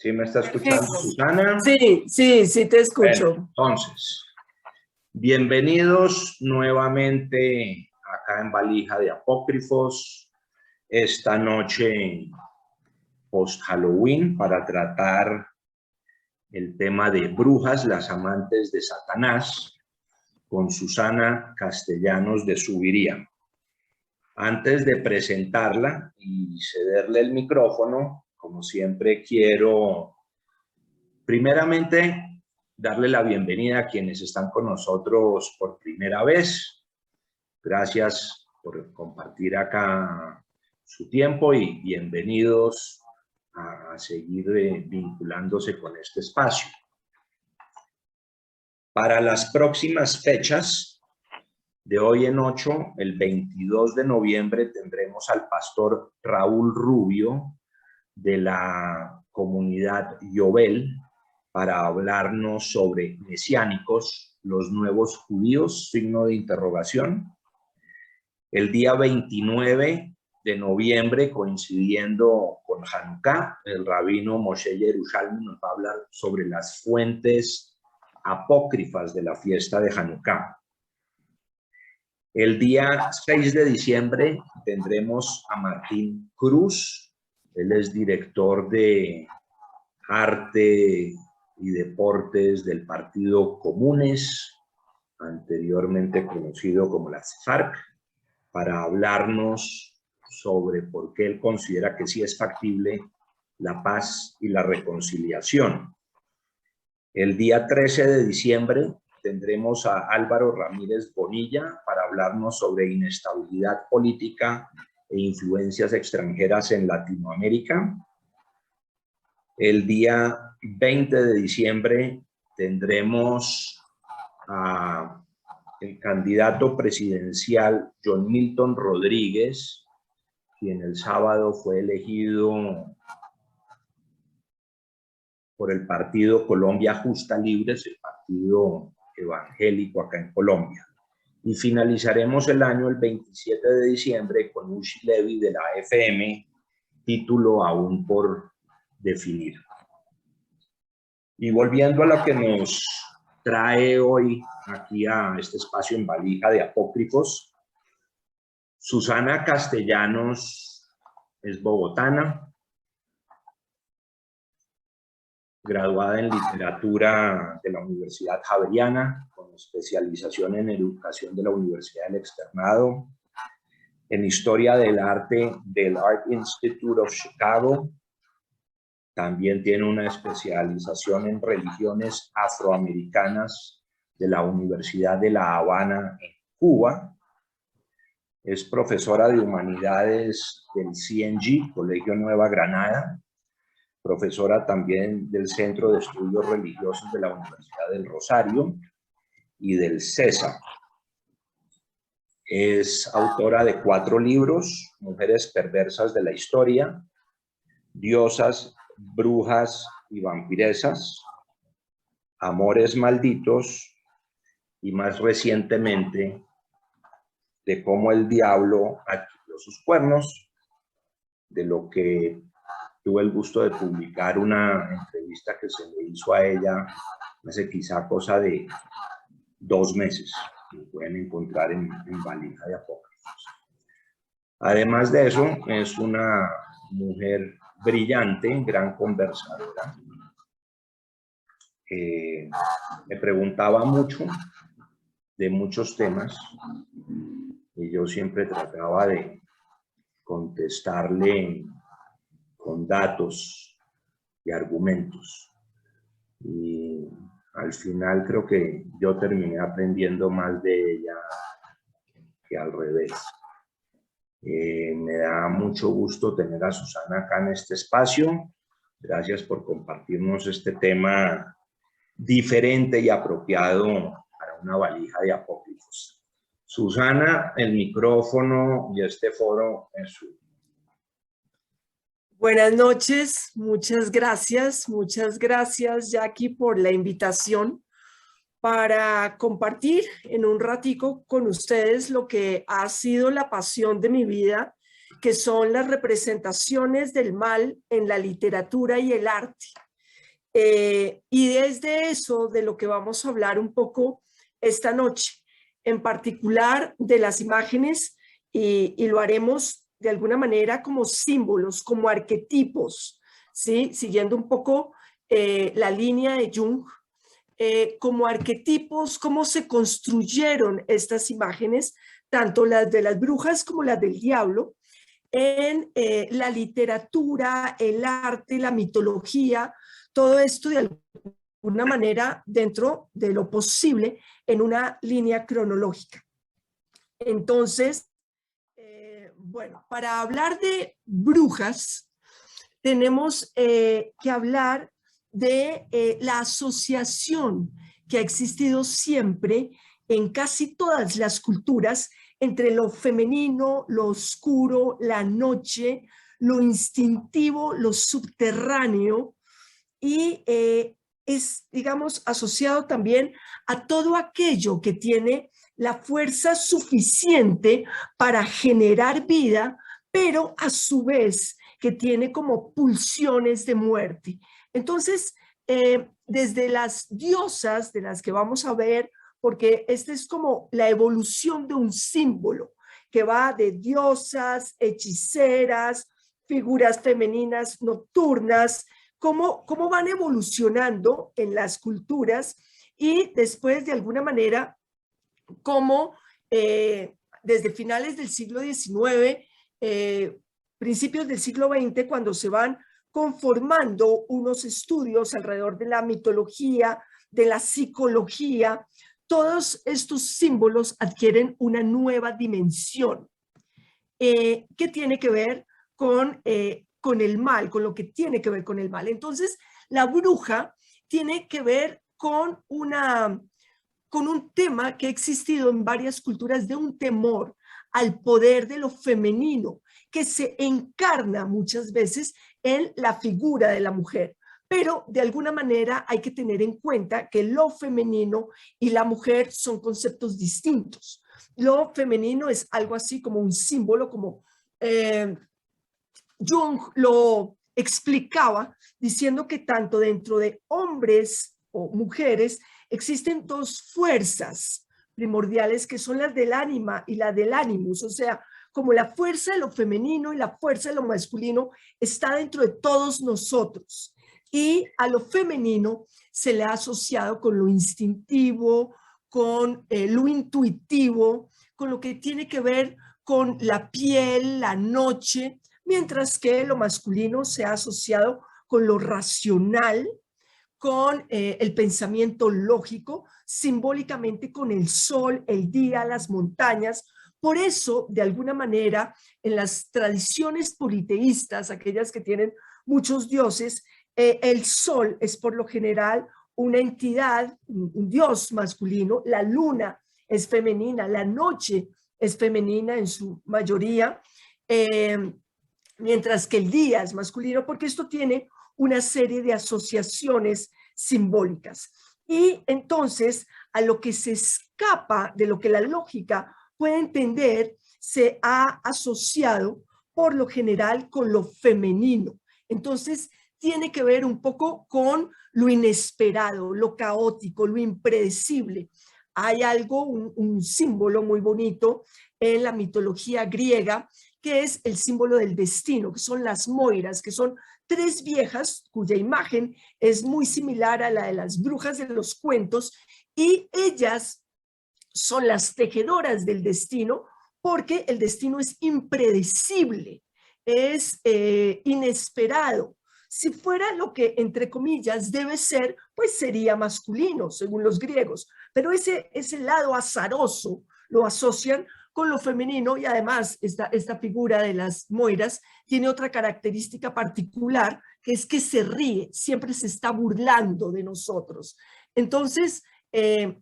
¿Sí me está escuchando, Perfecto. Susana? Sí, te escucho. Bueno, entonces, bienvenidos nuevamente acá en Valija de Apócrifos, esta noche post-Halloween para tratar el tema de brujas, las amantes de Satanás, con Susana Castellanos de Subiría. Antes de presentarla y cederle el micrófono, como siempre quiero primeramente darle la bienvenida a quienes están con nosotros por primera vez. Gracias por compartir acá su tiempo y bienvenidos a seguir vinculándose con este espacio. Para las próximas fechas, de hoy en 8, el 22 de noviembre, tendremos al pastor Raúl Rubio de la comunidad Yobel para hablarnos sobre mesiánicos, los nuevos judíos, signo de interrogación. El día 29 de noviembre, coincidiendo con Hanukkah, el rabino Moshe Yerushalmi nos va a hablar sobre las fuentes apócrifas de la fiesta de Hanukkah. El día 6 de diciembre tendremos a Martín Cruz. Él es director de arte y deportes del Partido Comunes, anteriormente conocido como las FARC, para hablarnos sobre por qué él considera que sí es factible la paz y la reconciliación. El día 13 de diciembre tendremos a Álvaro Ramírez Bonilla para hablarnos sobre inestabilidad política e influencias extranjeras en Latinoamérica. El día 20 de diciembre tendremos a el candidato presidencial John Milton Rodríguez, quien el sábado fue elegido por el partido Colombia Justa Libres, el partido evangélico acá en Colombia. Y finalizaremos el año el 27 de diciembre con Ushi Levy de la FM, título aún por definir. Y volviendo a lo que nos trae hoy aquí a este espacio en Valija de Apócrifos, Susana Castellanos es bogotana, graduada en literatura de la Universidad Javeriana, con especialización en educación de la Universidad del Externado, en historia del arte del Art Institute of Chicago. También tiene una especialización en religiones afroamericanas de la Universidad de La Habana en Cuba. Es profesora de humanidades del CNG, Colegio Nueva Granada, profesora también del Centro de Estudios Religiosos de la Universidad del Rosario y del CESA. Es autora de 4 libros: Mujeres perversas de la historia, Diosas, brujas y vampiresas, Amores malditos, y más recientemente, de cómo el diablo adquirió sus cuernos, de lo que tuve el gusto de publicar una entrevista que se le hizo a ella hace quizá cosa de 2 meses. Lo pueden encontrar en Valija de Apócrifos. Además de eso, es una mujer brillante, gran conversadora. Me preguntaba mucho de muchos temas y yo siempre trataba de contestarle con datos y argumentos. Y al final creo que yo terminé aprendiendo más de ella que al revés. Me da mucho gusto tener a Susana acá en este espacio. Gracias por compartirnos este tema diferente y apropiado para una valija de apócrifos. Susana, el micrófono y este foro es suyo. Buenas noches, muchas gracias, Jackie, por la invitación para compartir en un ratico con ustedes lo que ha sido la pasión de mi vida, que son las representaciones del mal en la literatura y el arte. Y desde eso, de lo que vamos a hablar un poco esta noche, en particular de las imágenes, y lo haremos de alguna manera como símbolos, como arquetipos, ¿sí? Siguiendo un poco la línea de Jung, como arquetipos, cómo se construyeron estas imágenes, tanto las de las brujas como las del diablo, en la literatura, el arte, la mitología, todo esto de alguna manera dentro de lo posible en una línea cronológica. Entonces, bueno, para hablar de brujas, tenemos que hablar de la asociación que ha existido siempre en casi todas las culturas entre lo femenino, lo oscuro, la noche, lo instintivo, lo subterráneo, y es, digamos, asociado también a todo aquello que tiene la fuerza suficiente para generar vida, pero a su vez que tiene como pulsiones de muerte. Entonces, desde las diosas de las que vamos a ver, porque esta es como la evolución de un símbolo que va de diosas, hechiceras, figuras femeninas nocturnas, cómo van evolucionando en las culturas, y después de alguna manera cómo desde finales del siglo XIX, principios del siglo XX, cuando se van conformando unos estudios alrededor de la mitología, de la psicología, todos estos símbolos adquieren una nueva dimensión que tiene que ver con el mal, con lo que tiene que ver con el mal. Entonces, la bruja tiene que ver con un tema que ha existido en varias culturas, de un temor al poder de lo femenino, que se encarna muchas veces en la figura de la mujer. Pero de alguna manera hay que tener en cuenta que lo femenino y la mujer son conceptos distintos. Lo femenino es algo así como un símbolo, como Jung lo explicaba diciendo que tanto dentro de hombres o mujeres existen dos fuerzas primordiales, que son las del ánima y la del animus, o sea, como la fuerza de lo femenino y la fuerza de lo masculino está dentro de todos nosotros. Y a lo femenino se le ha asociado con lo instintivo, con lo intuitivo, con lo que tiene que ver con la piel, la noche, mientras que lo masculino se ha asociado con lo racional, con el pensamiento lógico, simbólicamente con el sol, el día, las montañas. Por eso, de alguna manera, en las tradiciones politeístas, aquellas que tienen muchos dioses, el sol es por lo general una entidad, un dios masculino, la luna es femenina, la noche es femenina en su mayoría, mientras que el día es masculino, porque esto tiene una serie de asociaciones simbólicas. Y entonces, a lo que se escapa de lo que la lógica puede entender, se ha asociado por lo general con lo femenino. Entonces, tiene que ver un poco con lo inesperado, lo caótico, lo impredecible. Hay algo, un símbolo muy bonito en la mitología griega, que es el símbolo del destino, que son las moiras, que son tres viejas cuya imagen es muy similar a la de las brujas de los cuentos, y ellas son las tejedoras del destino, porque el destino es impredecible, es inesperado. Si fuera lo que, entre comillas, debe ser, pues sería masculino, según los griegos, pero ese lado azaroso lo asocian con lo femenino, y además esta figura de las moiras tiene otra característica particular, que es que se ríe, siempre se está burlando de nosotros. Entonces,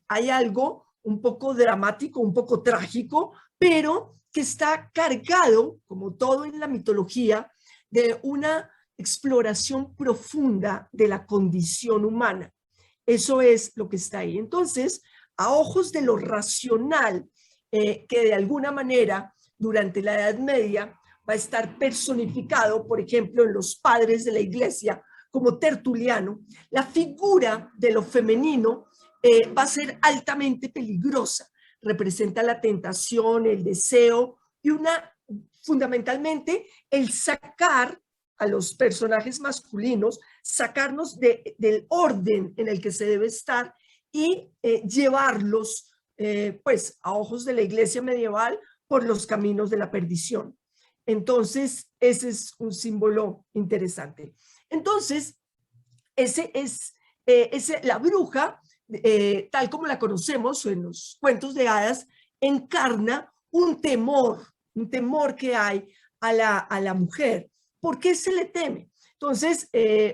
hay algo un poco dramático, un poco trágico, pero que está cargado, como todo en la mitología, de una exploración profunda de la condición humana. Eso es lo que está ahí. Entonces, a ojos de lo racional, que de alguna manera durante la Edad Media va a estar personificado, por ejemplo, en los padres de la iglesia, como Tertuliano, la figura de lo femenino va a ser altamente peligrosa. Representa la tentación, el deseo y fundamentalmente el sacar a los personajes masculinos, sacarnos del orden en el que se debe estar y llevarlos, pues, a ojos de la iglesia medieval por los caminos de la perdición. Entonces, ese es un símbolo interesante. Entonces, la bruja, tal como la conocemos en los cuentos de hadas, encarna un temor que hay a la mujer. ¿Por qué se le teme? Entonces,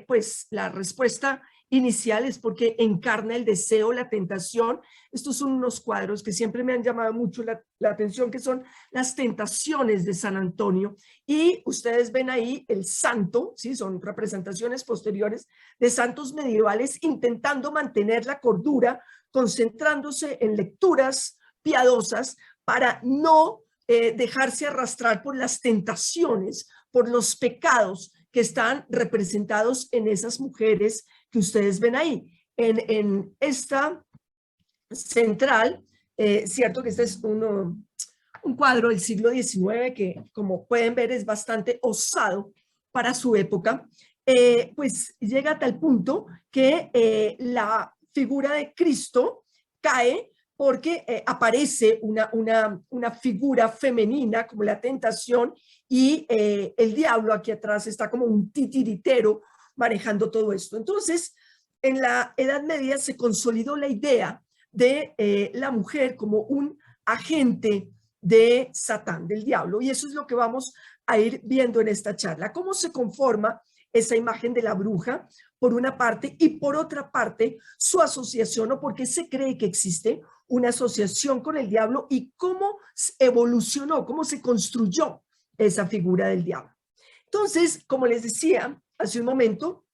pues la respuesta inicial es porque encarna el deseo, la tentación. Estos son unos cuadros que siempre me han llamado mucho la atención, que son las tentaciones de San Antonio. Y ustedes ven ahí el santo, ¿sí? Son representaciones posteriores de santos medievales intentando mantener la cordura, concentrándose en lecturas piadosas para no dejarse arrastrar por las tentaciones, por los pecados que están representados en esas mujeres que ustedes ven ahí. En esta central, cierto que este es un cuadro del siglo XIX que, como pueden ver, es bastante osado para su época, pues llega a tal punto que la figura de Cristo cae porque aparece una figura femenina como la tentación y el diablo aquí atrás está como un titiritero manejando todo esto. Entonces, en la Edad Media se consolidó la idea de la mujer como un agente de Satán, del diablo, y eso es lo que vamos a ir viendo en esta charla. ¿Cómo se conforma esa imagen de la bruja, por una parte, y por otra parte, su asociación, o por qué se cree que existe una asociación con el diablo y cómo evolucionó, cómo se construyó esa figura del diablo? Entonces, como les decía hace un momento,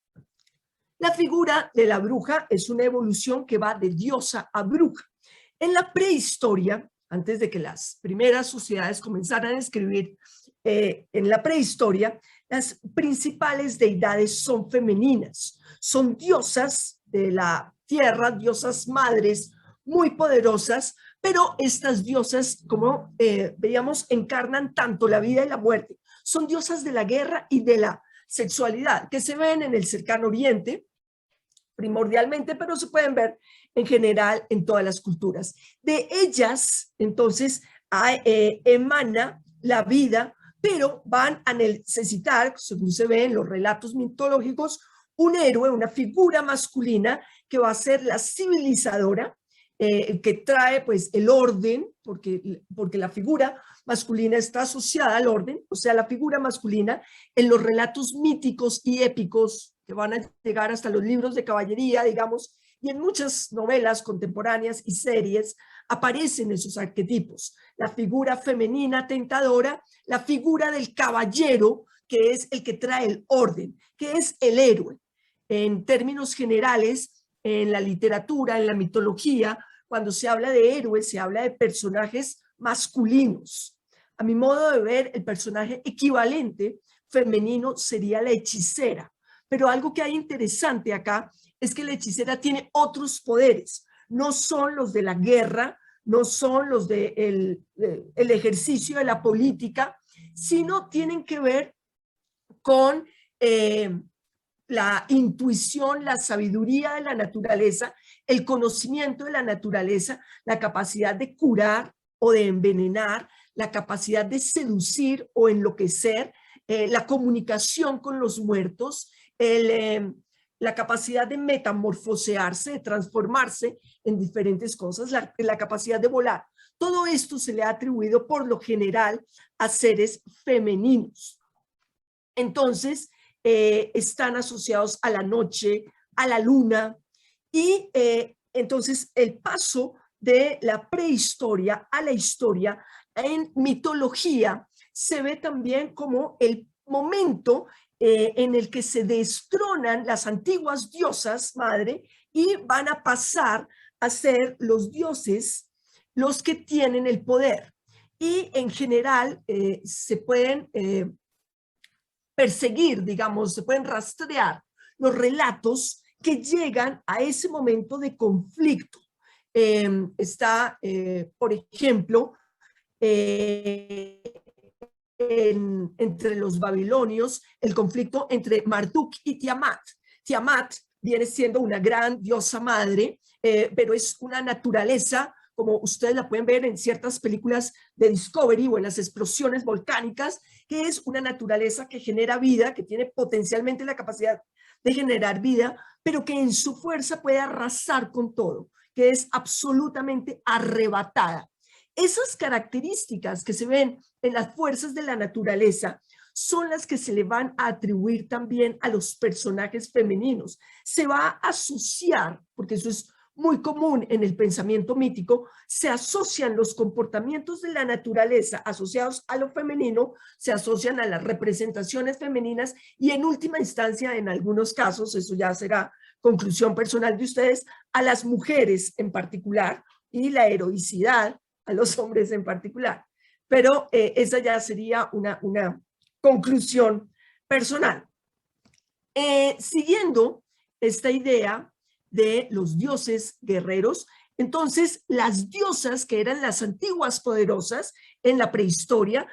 la figura de la bruja es una evolución que va de diosa a bruja. En la prehistoria, antes de que las primeras sociedades comenzaran a escribir, en la prehistoria, las principales deidades son femeninas, son diosas de la tierra, diosas madres muy poderosas, pero estas diosas, como veíamos, encarnan tanto la vida y la muerte. Son diosas de la guerra y de la sexualidad, que se ven en el cercano oriente, primordialmente, pero se pueden ver en general en todas las culturas. De ellas, entonces, emana la vida, pero van a necesitar, según se ve en los relatos mitológicos, un héroe, una figura masculina que va a ser la civilizadora, que trae pues el orden, porque la figura masculina está asociada al orden, o sea, la figura masculina en los relatos míticos y épicos que van a llegar hasta los libros de caballería, digamos, y en muchas novelas contemporáneas y series aparecen esos arquetipos. La figura femenina tentadora, la figura del caballero, que es el que trae el orden, que es el héroe. En términos generales, en la literatura, en la mitología, cuando se habla de héroes, se habla de personajes masculinos. A mi modo de ver, el personaje equivalente femenino sería la hechicera. Pero algo que hay interesante acá es que la hechicera tiene otros poderes. No son los de la guerra, no son los del ejercicio de la política, sino tienen que ver con la intuición, la sabiduría de la naturaleza, el conocimiento de la naturaleza, la capacidad de curar o de envenenar, la capacidad de seducir o enloquecer, la comunicación con los muertos, la capacidad de metamorfosearse, de transformarse en diferentes cosas, la capacidad de volar. Todo esto se le ha atribuido por lo general a seres femeninos. Entonces, están asociados a la noche, a la luna, y entonces el paso de la prehistoria a la historia en mitología se ve también como el momento en el que se destronan las antiguas diosas madre y van a pasar a ser los dioses los que tienen el poder. Y en general se pueden perseguir, digamos, se pueden rastrear los relatos que llegan a ese momento de conflicto. Por ejemplo, entre los babilonios, el conflicto entre Marduk y Tiamat. Tiamat viene siendo una gran diosa madre, pero es una naturaleza, como ustedes la pueden ver en ciertas películas de Discovery o en las explosiones volcánicas, que es una naturaleza que genera vida, que tiene potencialmente la capacidad de generar vida, pero que en su fuerza puede arrasar con todo, que es absolutamente arrebatada. Esas características que se ven en las fuerzas de la naturaleza son las que se le van a atribuir también a los personajes femeninos. Se va a asociar, porque eso es muy común en el pensamiento mítico, se asocian los comportamientos de la naturaleza asociados a lo femenino, se asocian a las representaciones femeninas y en última instancia, en algunos casos, eso ya será conclusión personal de ustedes, a las mujeres en particular y la heroicidad a los hombres en particular. Pero esa ya sería una conclusión personal. Siguiendo esta idea de los dioses guerreros, entonces las diosas que eran las antiguas poderosas en la prehistoria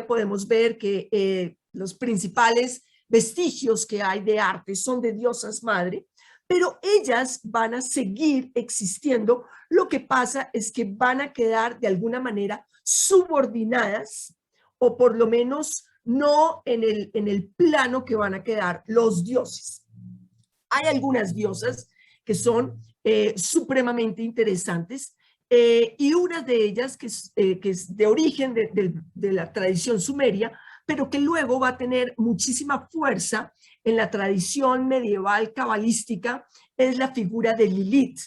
podemos ver que los principales vestigios que hay de arte son de diosas madre, pero ellas van a seguir existiendo. Lo que pasa es que van a quedar de alguna manera subordinadas, o por lo menos no en el plano que van a quedar los dioses. Hay algunas diosas que son supremamente interesantes, y una de ellas que es de origen de la tradición sumeria, pero que luego va a tener muchísima fuerza en la tradición medieval cabalística, es la figura de Lilith,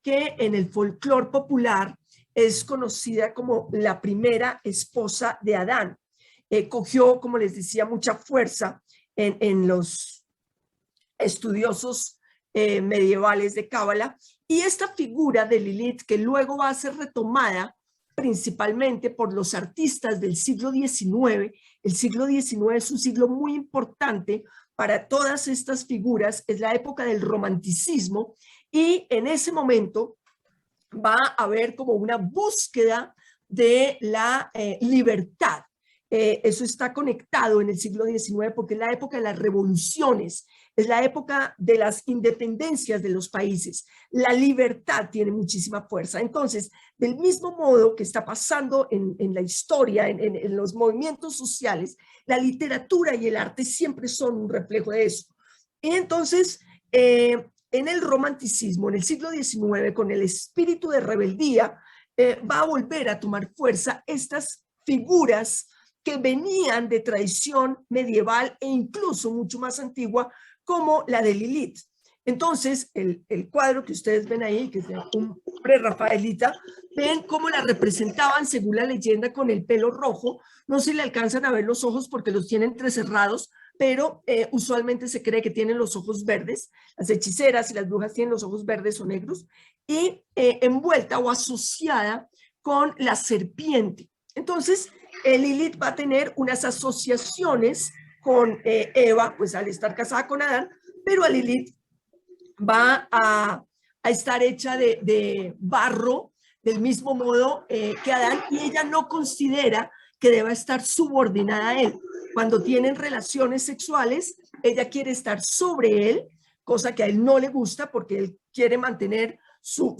que en el folclore popular es conocida como la primera esposa de Adán. Cogió, como les decía, mucha fuerza en los estudiosos medievales de Cábala, y esta figura de Lilith, que luego va a ser retomada principalmente por los artistas del siglo XIX. El siglo XIX es un siglo muy importante para todas estas figuras, es la época del romanticismo, y en ese momento va a haber como una búsqueda de la libertad. Eso está conectado en el siglo XIX porque es la época de las revoluciones, es la época de las independencias de los países. La libertad tiene muchísima fuerza. Entonces, del mismo modo que está pasando en la historia, en los movimientos sociales, la literatura y el arte siempre son un reflejo de eso. Y entonces, en el romanticismo, en el siglo XIX, con el espíritu de rebeldía, va a volver a tomar fuerza estas figuras que venían de tradición medieval e incluso mucho más antigua, como la de Lilith. Entonces, el cuadro que ustedes ven ahí, que es un prerrafaelita, ven cómo la representaban según la leyenda con el pelo rojo. No se le alcanzan a ver los ojos porque los tienen entrecerrados, pero usualmente se cree que tienen los ojos verdes. Las hechiceras y las brujas tienen los ojos verdes o negros, y envuelta o asociada con la serpiente. Entonces, Lilith va a tener unas asociaciones con Eva, pues al estar casada con Adán, pero a Lilith va a estar hecha de barro, del mismo modo que Adán, y ella no considera que deba estar subordinada a él. Cuando tienen relaciones sexuales, ella quiere estar sobre él, cosa que a él no le gusta porque él quiere mantener su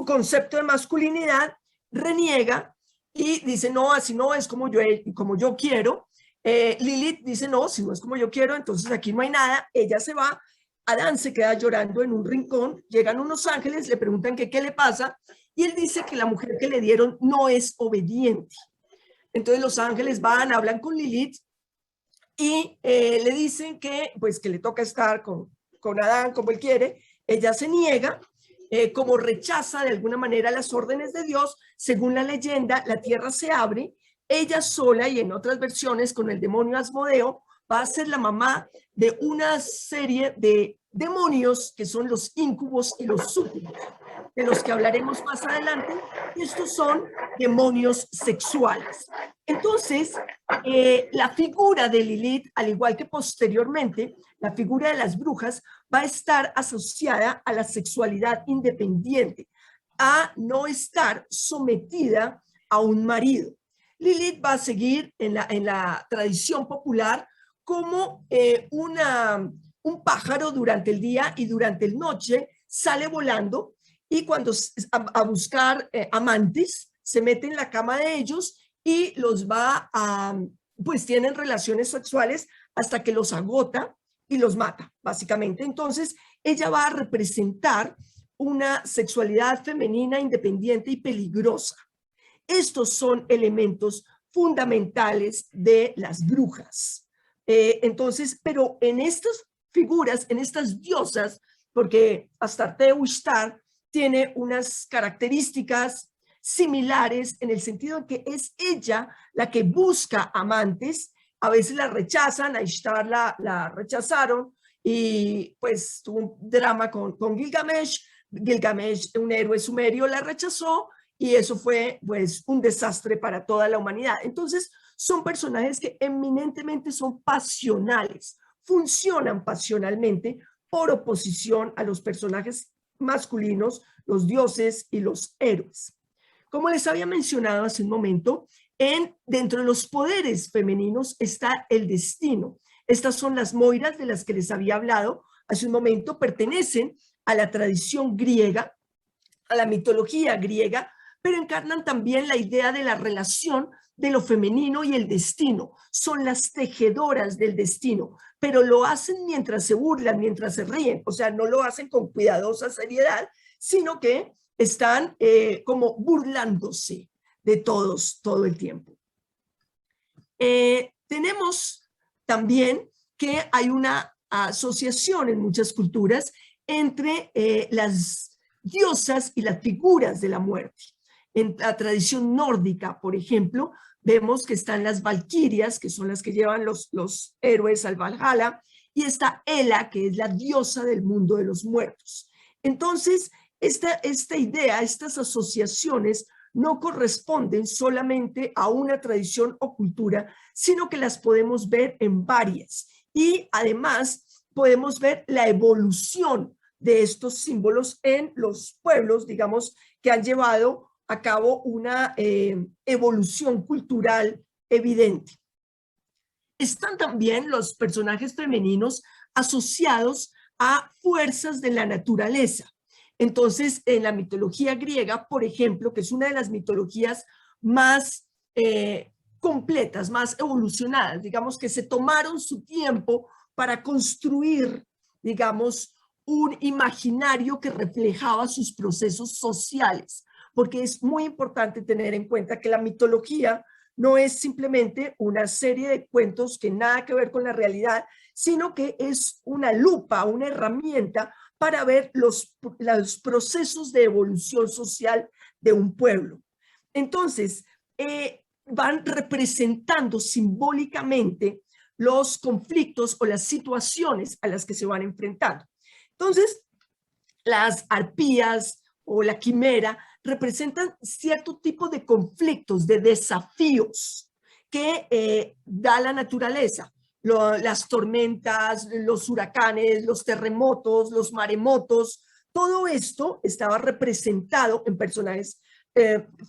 concepto de masculinidad, reniega y dice, no, así no es como yo quiero. Lilith dice, no, si no es como yo quiero, entonces aquí no hay nada. Ella se va, Adán se queda llorando en un rincón, llegan unos ángeles, le preguntan que qué le pasa, y él dice que la mujer que le dieron no es obediente. Entonces los ángeles van, hablan con Lilith y le dicen que, pues, que le toca estar con Adán como él quiere. Ella se niega, como rechaza de alguna manera las órdenes de Dios. Según la leyenda, la tierra se abre, ella sola, y en otras versiones con el demonio Asmodeo, va a ser la mamá de una serie de demonios que son los íncubos y los súcubos, de los que hablaremos más adelante. Estos son demonios sexuales. Entonces, la figura de Lilith, al igual que posteriormente, la figura de las brujas va a estar asociada a la sexualidad independiente, a no estar sometida a un marido. Lilith va a seguir en la tradición popular como un pájaro durante el día y durante la noche sale volando y cuando a buscar amantes se mete en la cama de ellos y los va a, pues tienen relaciones sexuales hasta que los agota y los mata, básicamente. Entonces, ella va a representar una sexualidad femenina independiente y peligrosa. Estos son elementos fundamentales de las brujas. Entonces, pero en estas figuras, en estas diosas, porque Astarte o Ishtar tiene unas características similares en el sentido de que es ella la que busca amantes, a veces la rechazan, a Ishtar la rechazaron y pues tuvo un drama con Gilgamesh. Gilgamesh, un héroe sumerio, la rechazó y eso fue pues un desastre para toda la humanidad. Entonces son personajes que eminentemente son pasionales, funcionan pasionalmente por oposición a los personajes masculinos, los dioses y los héroes. Como les había mencionado hace un momento, dentro de los poderes femeninos está el destino. Estas son las moiras de las que les había hablado hace un momento, pertenecen a la tradición griega, a la mitología griega, pero encarnan también la idea de la relación de lo femenino y el destino. Son las tejedoras del destino, pero lo hacen mientras se burlan, mientras se ríen, o sea, no lo hacen con cuidadosa seriedad, sino que están como burlándose de todos todo el tiempo. Tenemos también que hay una asociación en muchas culturas entre las diosas y las figuras de la muerte. En la tradición nórdica, por ejemplo, vemos que están las valquirias, que son las que llevan los héroes al Valhalla, y está Hela, que es la diosa del mundo de los muertos. Entonces, esta idea, estas asociaciones no corresponden solamente a una tradición o cultura, sino que las podemos ver en varias. Y además podemos ver la evolución de estos símbolos en los pueblos, digamos, que han llevado a cabo una evolución cultural evidente. Están también los personajes femeninos asociados a fuerzas de la naturaleza. Entonces, en la mitología griega, por ejemplo, que es una de las mitologías más completas, más evolucionadas, digamos que se tomaron su tiempo para construir, digamos, un imaginario que reflejaba sus procesos sociales, porque es muy importante tener en cuenta que la mitología no es simplemente una serie de cuentos que nada que ver con la realidad, sino que es una lupa, una herramienta para ver los procesos de evolución social de un pueblo. Entonces, van representando simbólicamente los conflictos o las situaciones a las que se van enfrentando. Entonces, las arpías o la quimera representan cierto tipo de conflictos, de desafíos que da la naturaleza. Las tormentas, los huracanes, los terremotos, los maremotos, todo esto estaba representado en personajes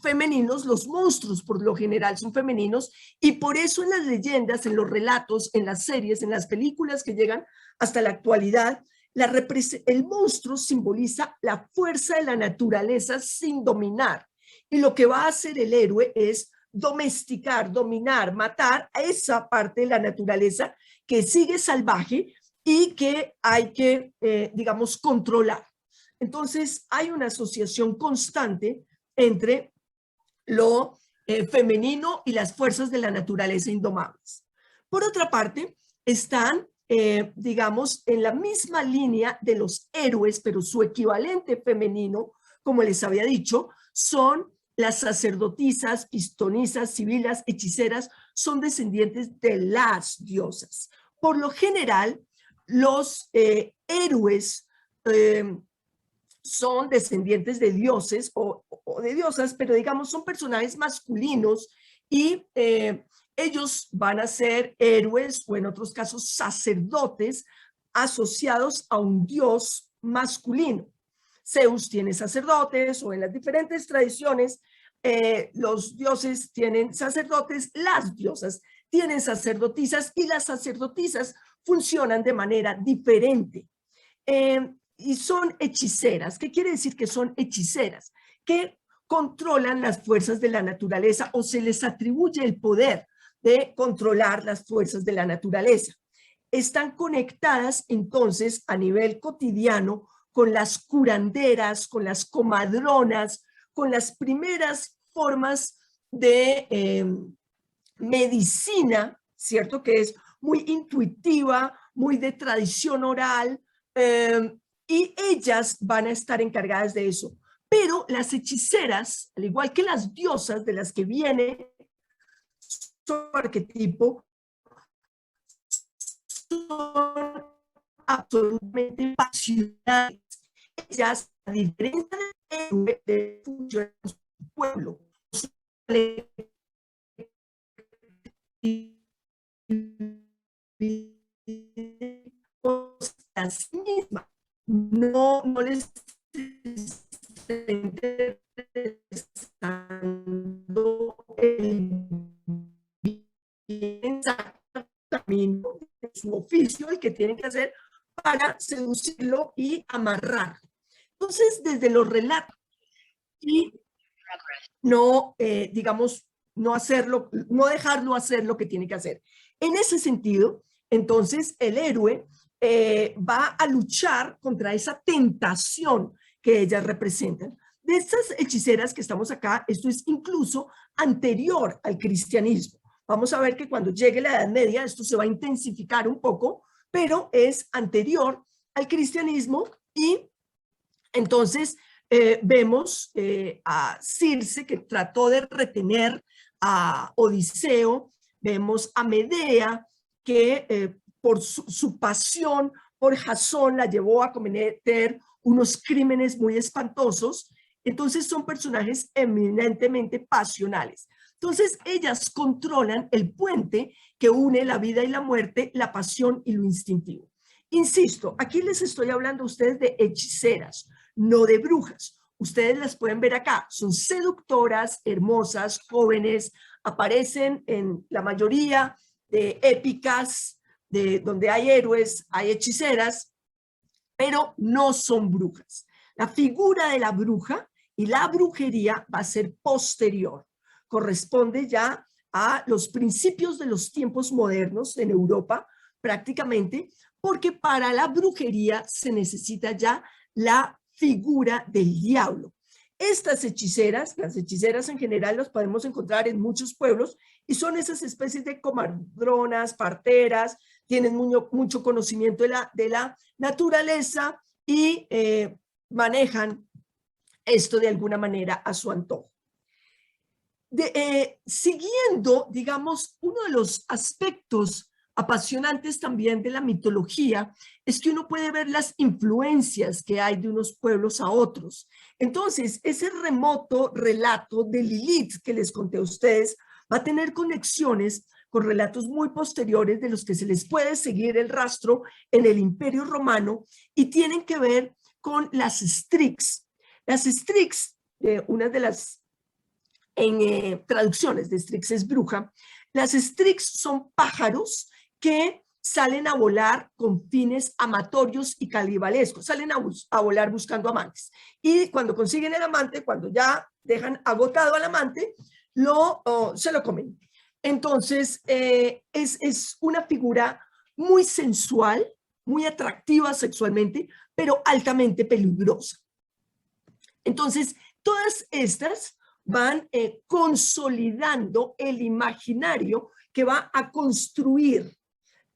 femeninos. Los monstruos por lo general son femeninos y por eso en las leyendas, en los relatos, en las series, en las películas que llegan hasta la actualidad, el monstruo simboliza la fuerza de la naturaleza sin dominar. Y lo que va a hacer el héroe es domesticar, dominar, matar a esa parte de la naturaleza que sigue salvaje y que hay que, digamos, controlar. Entonces, hay una asociación constante entre lo femenino y las fuerzas de la naturaleza indomables. Por otra parte, están digamos, en la misma línea de los héroes, pero su equivalente femenino, como les había dicho, son las sacerdotisas, pistonisas, sibilas, hechiceras, son descendientes de las diosas. Por lo general, los héroes son descendientes de dioses o de diosas, pero digamos son personajes masculinos y ellos van a ser héroes o en otros casos sacerdotes asociados a un dios masculino. Zeus tiene sacerdotes o en las diferentes tradiciones los dioses tienen sacerdotes, las diosas tienen sacerdotisas y las sacerdotisas funcionan de manera diferente. Y son hechiceras. ¿Qué quiere decir que son hechiceras? Que controlan las fuerzas de la naturaleza o se les atribuye el poder de controlar las fuerzas de la naturaleza. Están conectadas entonces a nivel cotidiano con las curanderas, con las comadronas, con las primeras formas de medicina, ¿cierto? Que es muy intuitiva, muy de tradición oral, y ellas van a estar encargadas de eso. Pero las hechiceras, al igual que las diosas de las que viene su arquetipo, son absolutamente pasionales. Ellas, a diferencia de su pueblo, las mismas, no les está interesando el bien camino de su oficio, el que tienen que hacer para seducirlo y amarrar. Entonces, desde los relatos y no, digamos, no hacerlo, no dejarlo hacer lo que tiene que hacer. En ese sentido, entonces, el héroe va a luchar contra esa tentación que ellas representan. De estas hechiceras que estamos acá, esto es incluso anterior al cristianismo. Vamos a ver que cuando llegue la Edad Media esto se va a intensificar un poco, pero es anterior al cristianismo y entonces vemos a Circe que trató de retener a Odiseo, vemos a Medea que por su pasión por Jasón la llevó a cometer unos crímenes muy espantosos. Entonces son personajes eminentemente pasionales. Entonces ellas controlan el puente que une la vida y la muerte, la pasión y lo instintivo. Insisto, aquí les estoy hablando a ustedes de hechiceras, no de brujas. Ustedes las pueden ver acá, son seductoras, hermosas, jóvenes, aparecen en la mayoría de épicas, de donde hay héroes, hay hechiceras, pero no son brujas. La figura de la bruja y la brujería va a ser posterior, corresponde ya a los principios de los tiempos modernos en Europa, prácticamente, porque para la brujería se necesita ya la figura del diablo. Estas hechiceras, las hechiceras en general las podemos encontrar en muchos pueblos y son esas especies de comadronas, parteras, tienen mucho conocimiento de la naturaleza y manejan esto de alguna manera a su antojo. Siguiendo, digamos, uno de los aspectos apasionantes también de la mitología es que uno puede ver las influencias que hay de unos pueblos a otros. Entonces, ese remoto relato de Lilith que les conté a ustedes va a tener conexiones con relatos muy posteriores de los que se les puede seguir el rastro en el Imperio Romano y tienen que ver con las Strix. Las Strix, una de las traducciones de Strix es bruja, las Strix son pájaros que salen a volar con fines amatorios y calibalescos, salen a volar buscando amantes. Y cuando consiguen el amante, cuando ya dejan agotado al amante, se lo comen. Entonces, es una figura muy sensual, muy atractiva sexualmente, pero altamente peligrosa. Entonces, todas estas van consolidando el imaginario que va a construir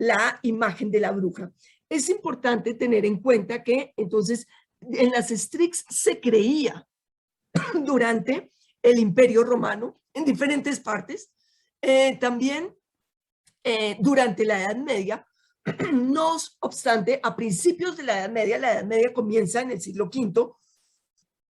la imagen de la bruja. Es importante tener en cuenta que entonces en las Strix se creía durante el Imperio Romano en diferentes partes, también durante la Edad Media. No obstante, a principios de la Edad Media comienza en el siglo V,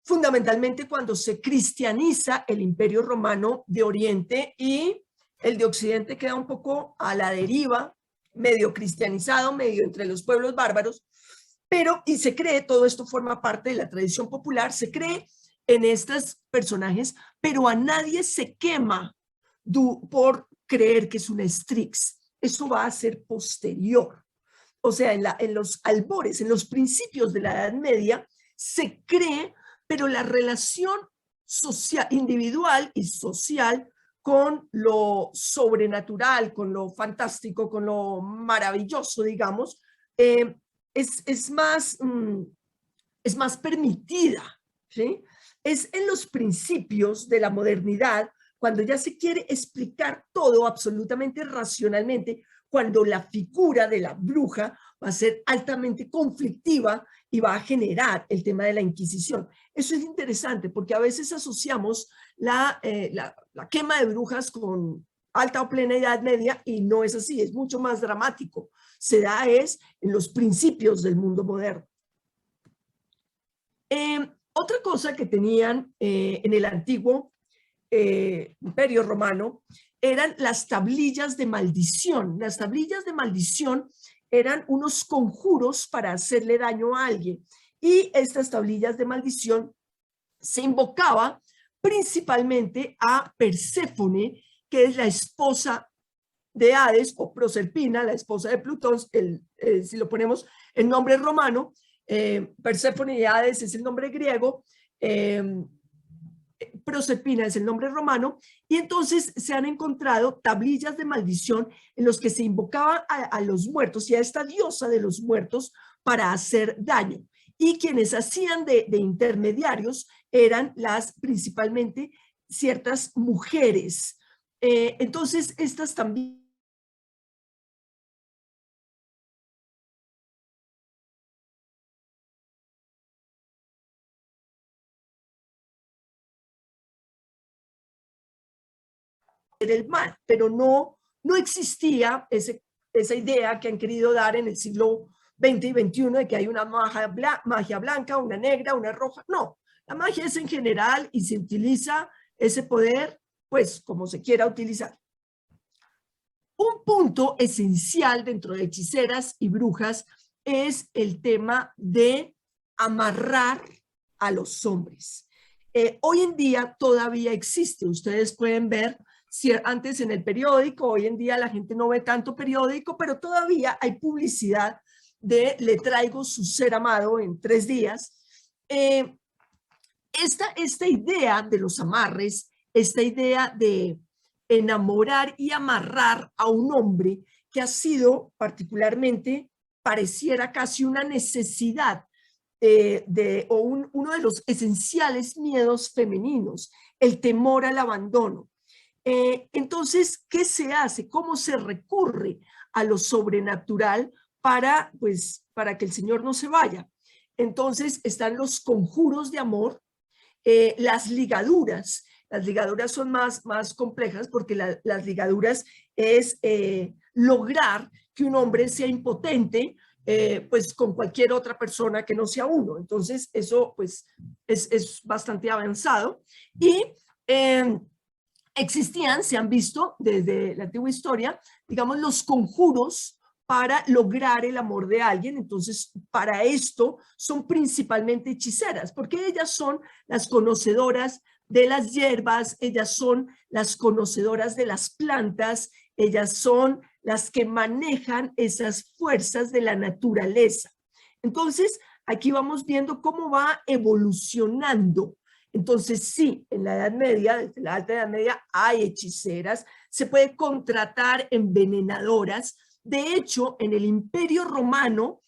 fundamentalmente cuando se cristianiza el Imperio Romano de Oriente y el de Occidente queda un poco a la deriva, medio cristianizado, medio entre los pueblos bárbaros, pero y se cree, todo esto forma parte de la tradición popular, se cree en estos personajes, pero a nadie se quema por creer que es una Strix. Eso va a ser posterior. O sea, en los albores, en los principios de la Edad Media, se cree, pero la relación social, individual y social con lo sobrenatural, con lo fantástico, con lo maravilloso, digamos, es más permitida, ¿sí? Es en los principios de la modernidad, cuando ya se quiere explicar todo absolutamente racionalmente, cuando la figura de la bruja va a ser altamente conflictiva y va a generar el tema de la Inquisición. Eso es interesante porque a veces asociamos la quema de brujas con alta o plena Edad Media y no es así, es mucho más dramático. Se da en los principios del mundo moderno. Otra cosa que tenían en el antiguo Imperio Romano eran las tablillas de maldición. Las tablillas de maldición eran unos conjuros para hacerle daño a alguien. Y estas tablillas de maldición se invocaba principalmente a Perséfone, que es la esposa de Hades, o Proserpina, la esposa de Plutón, si lo ponemos en nombre romano, Perséfone y Hades es el nombre griego, Proserpina es el nombre romano, y entonces se han encontrado tablillas de maldición en los que se invocaba a los muertos y a esta diosa de los muertos para hacer daño. Y quienes hacían de intermediarios eran principalmente ciertas mujeres. Entonces, estas también el mal, pero no existía esa idea que han querido dar en el siglo XX y XXI de que hay una magia blanca, una negra, una roja. No, la magia es en general y se utiliza ese poder, pues, como se quiera utilizar. Un punto esencial dentro de hechiceras y brujas es el tema de amarrar a los hombres. Hoy en día todavía existe, ustedes pueden ver antes en el periódico, hoy en día la gente no ve tanto periódico, pero todavía hay publicidad de le traigo su ser amado en 3 días. Esta idea de los amarres, esta idea de enamorar y amarrar a un hombre que ha sido particularmente, pareciera casi una necesidad uno de los esenciales miedos femeninos, el temor al abandono. Entonces, ¿qué se hace? ¿Cómo se recurre a lo sobrenatural para que el Señor no se vaya? Entonces, están los conjuros de amor, las ligaduras. Las ligaduras son más complejas porque las ligaduras es lograr que un hombre sea impotente pues con cualquier otra persona que no sea uno. Entonces, eso pues es bastante avanzado. Y se han visto desde la antigua historia, digamos, los conjuros para lograr el amor de alguien. Entonces, para esto son principalmente hechiceras, porque ellas son las conocedoras de las hierbas, ellas son las conocedoras de las plantas, ellas son las que manejan esas fuerzas de la naturaleza. Entonces, aquí vamos viendo cómo va evolucionando. Entonces, sí, en la Edad Media, desde la Alta Edad Media, hay hechiceras, se puede contratar envenenadoras. De hecho, en el Imperio Romano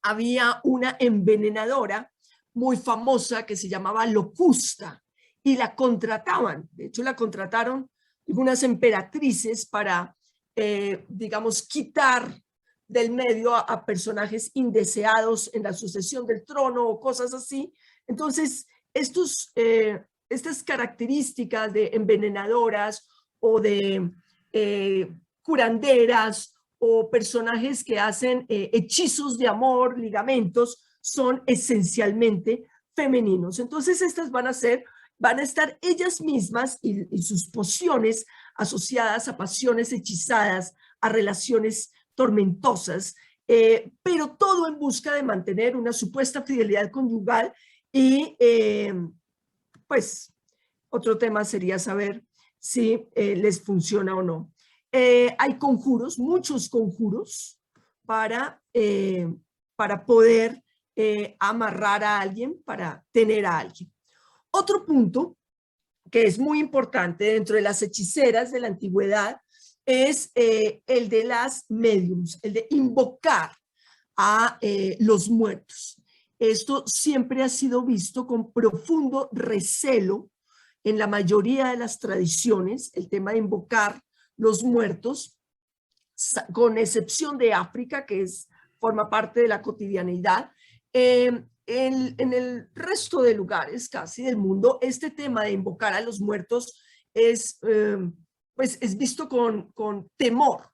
había una envenenadora muy famosa que se llamaba Locusta y la contrataban. De hecho, la contrataron algunas emperatrices para, digamos, quitar del medio a personajes indeseados en la sucesión del trono o cosas así. Entonces, estas características de envenenadoras o de curanderas o personajes que hacen hechizos de amor, ligamentos, son esencialmente femeninos. Entonces estas van a estar ellas mismas y sus pociones asociadas a pasiones hechizadas, a relaciones tormentosas, pero todo en busca de mantener una supuesta fidelidad conyugal y pues otro tema sería saber si les funciona o no. Hay conjuros, muchos conjuros para poder amarrar a alguien, para tener a alguien. Otro punto que es muy importante dentro de las hechiceras de la antigüedad es el de las médiums, el de invocar a los muertos. Esto siempre ha sido visto con profundo recelo en la mayoría de las tradiciones, el tema de invocar los muertos, con excepción de África, que forma parte de la cotidianidad. En el resto de lugares casi del mundo, este tema de invocar a los muertos es visto con temor.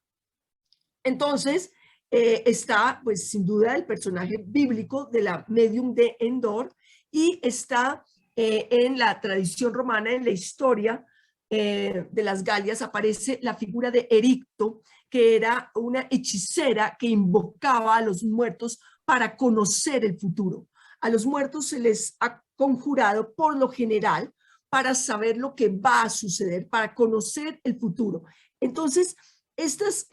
Entonces, está pues sin duda el personaje bíblico de la medium de Endor y está en la tradición romana, en la historia de las Galias, aparece la figura de Ericto, que era una hechicera que invocaba a los muertos para conocer el futuro. A los muertos se les ha conjurado por lo general para saber lo que va a suceder, para conocer el futuro. Entonces, estas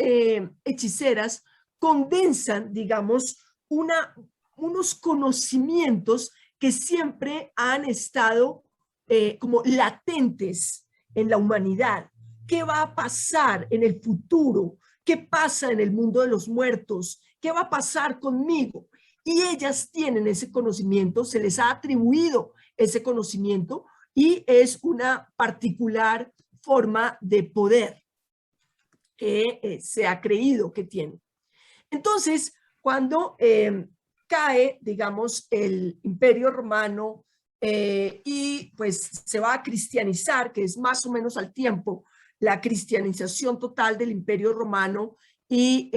hechiceras condensan, digamos, unos conocimientos que siempre han estado como latentes en la humanidad. ¿Qué va a pasar en el futuro? ¿Qué pasa en el mundo de los muertos? ¿Qué va a pasar conmigo? Y ellas tienen ese conocimiento, se les ha atribuido ese conocimiento y es una particular forma de poder que se ha creído que tiene. Entonces, cuando cae, digamos, el Imperio Romano y pues se va a cristianizar, que es más o menos al tiempo la cristianización total del Imperio Romano y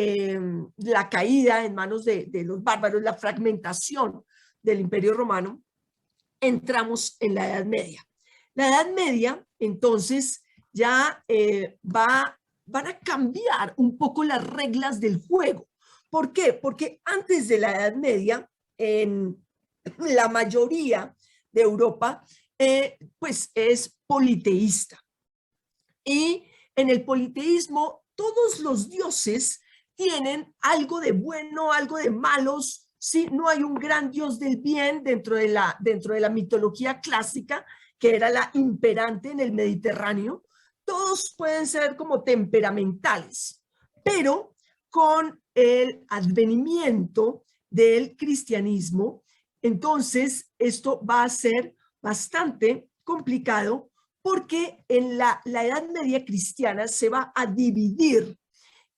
la caída en manos de los bárbaros, la fragmentación del Imperio Romano, entramos en la Edad Media. La Edad Media, entonces, ya van a cambiar un poco las reglas del juego. ¿Por qué? Porque antes de la Edad Media, en la mayoría de Europa, pues es politeísta. Y en el politeísmo, todos los dioses tienen algo de bueno, algo de malos, ¿sí? No hay un gran dios del bien dentro de la mitología clásica, que era la imperante en el Mediterráneo. Todos pueden ser como temperamentales, pero con el advenimiento del cristianismo, entonces esto va a ser bastante complicado porque en la Edad Media cristiana se va a dividir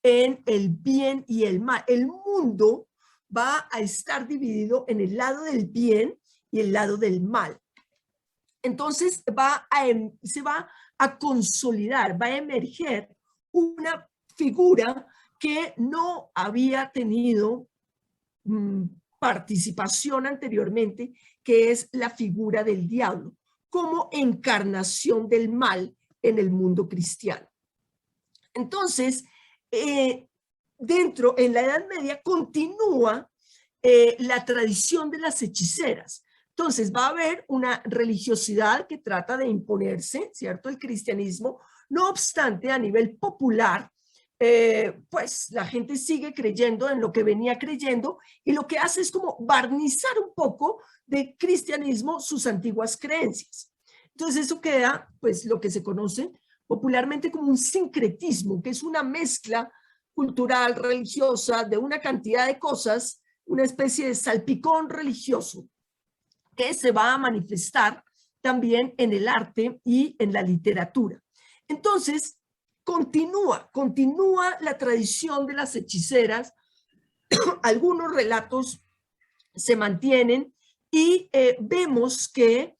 en el bien y el mal. El mundo va a estar dividido en el lado del bien y el lado del mal. Entonces se va a consolidar, va a emerger una figura que no había tenido participación anteriormente, que es la figura del diablo, como encarnación del mal en el mundo cristiano. Entonces, en la Edad Media continúa la tradición de las hechiceras. Entonces va a haber una religiosidad que trata de imponerse, ¿cierto? El cristianismo. No obstante, a nivel popular, pues la gente sigue creyendo en lo que venía creyendo y lo que hace es como barnizar un poco de cristianismo sus antiguas creencias. Entonces eso queda, pues, lo que se conoce popularmente como un sincretismo, que es una mezcla cultural, religiosa, de una cantidad de cosas, una especie de salpicón religioso que se va a manifestar también en el arte y en la literatura. Entonces, continúa la tradición de las hechiceras, algunos relatos se mantienen y vemos que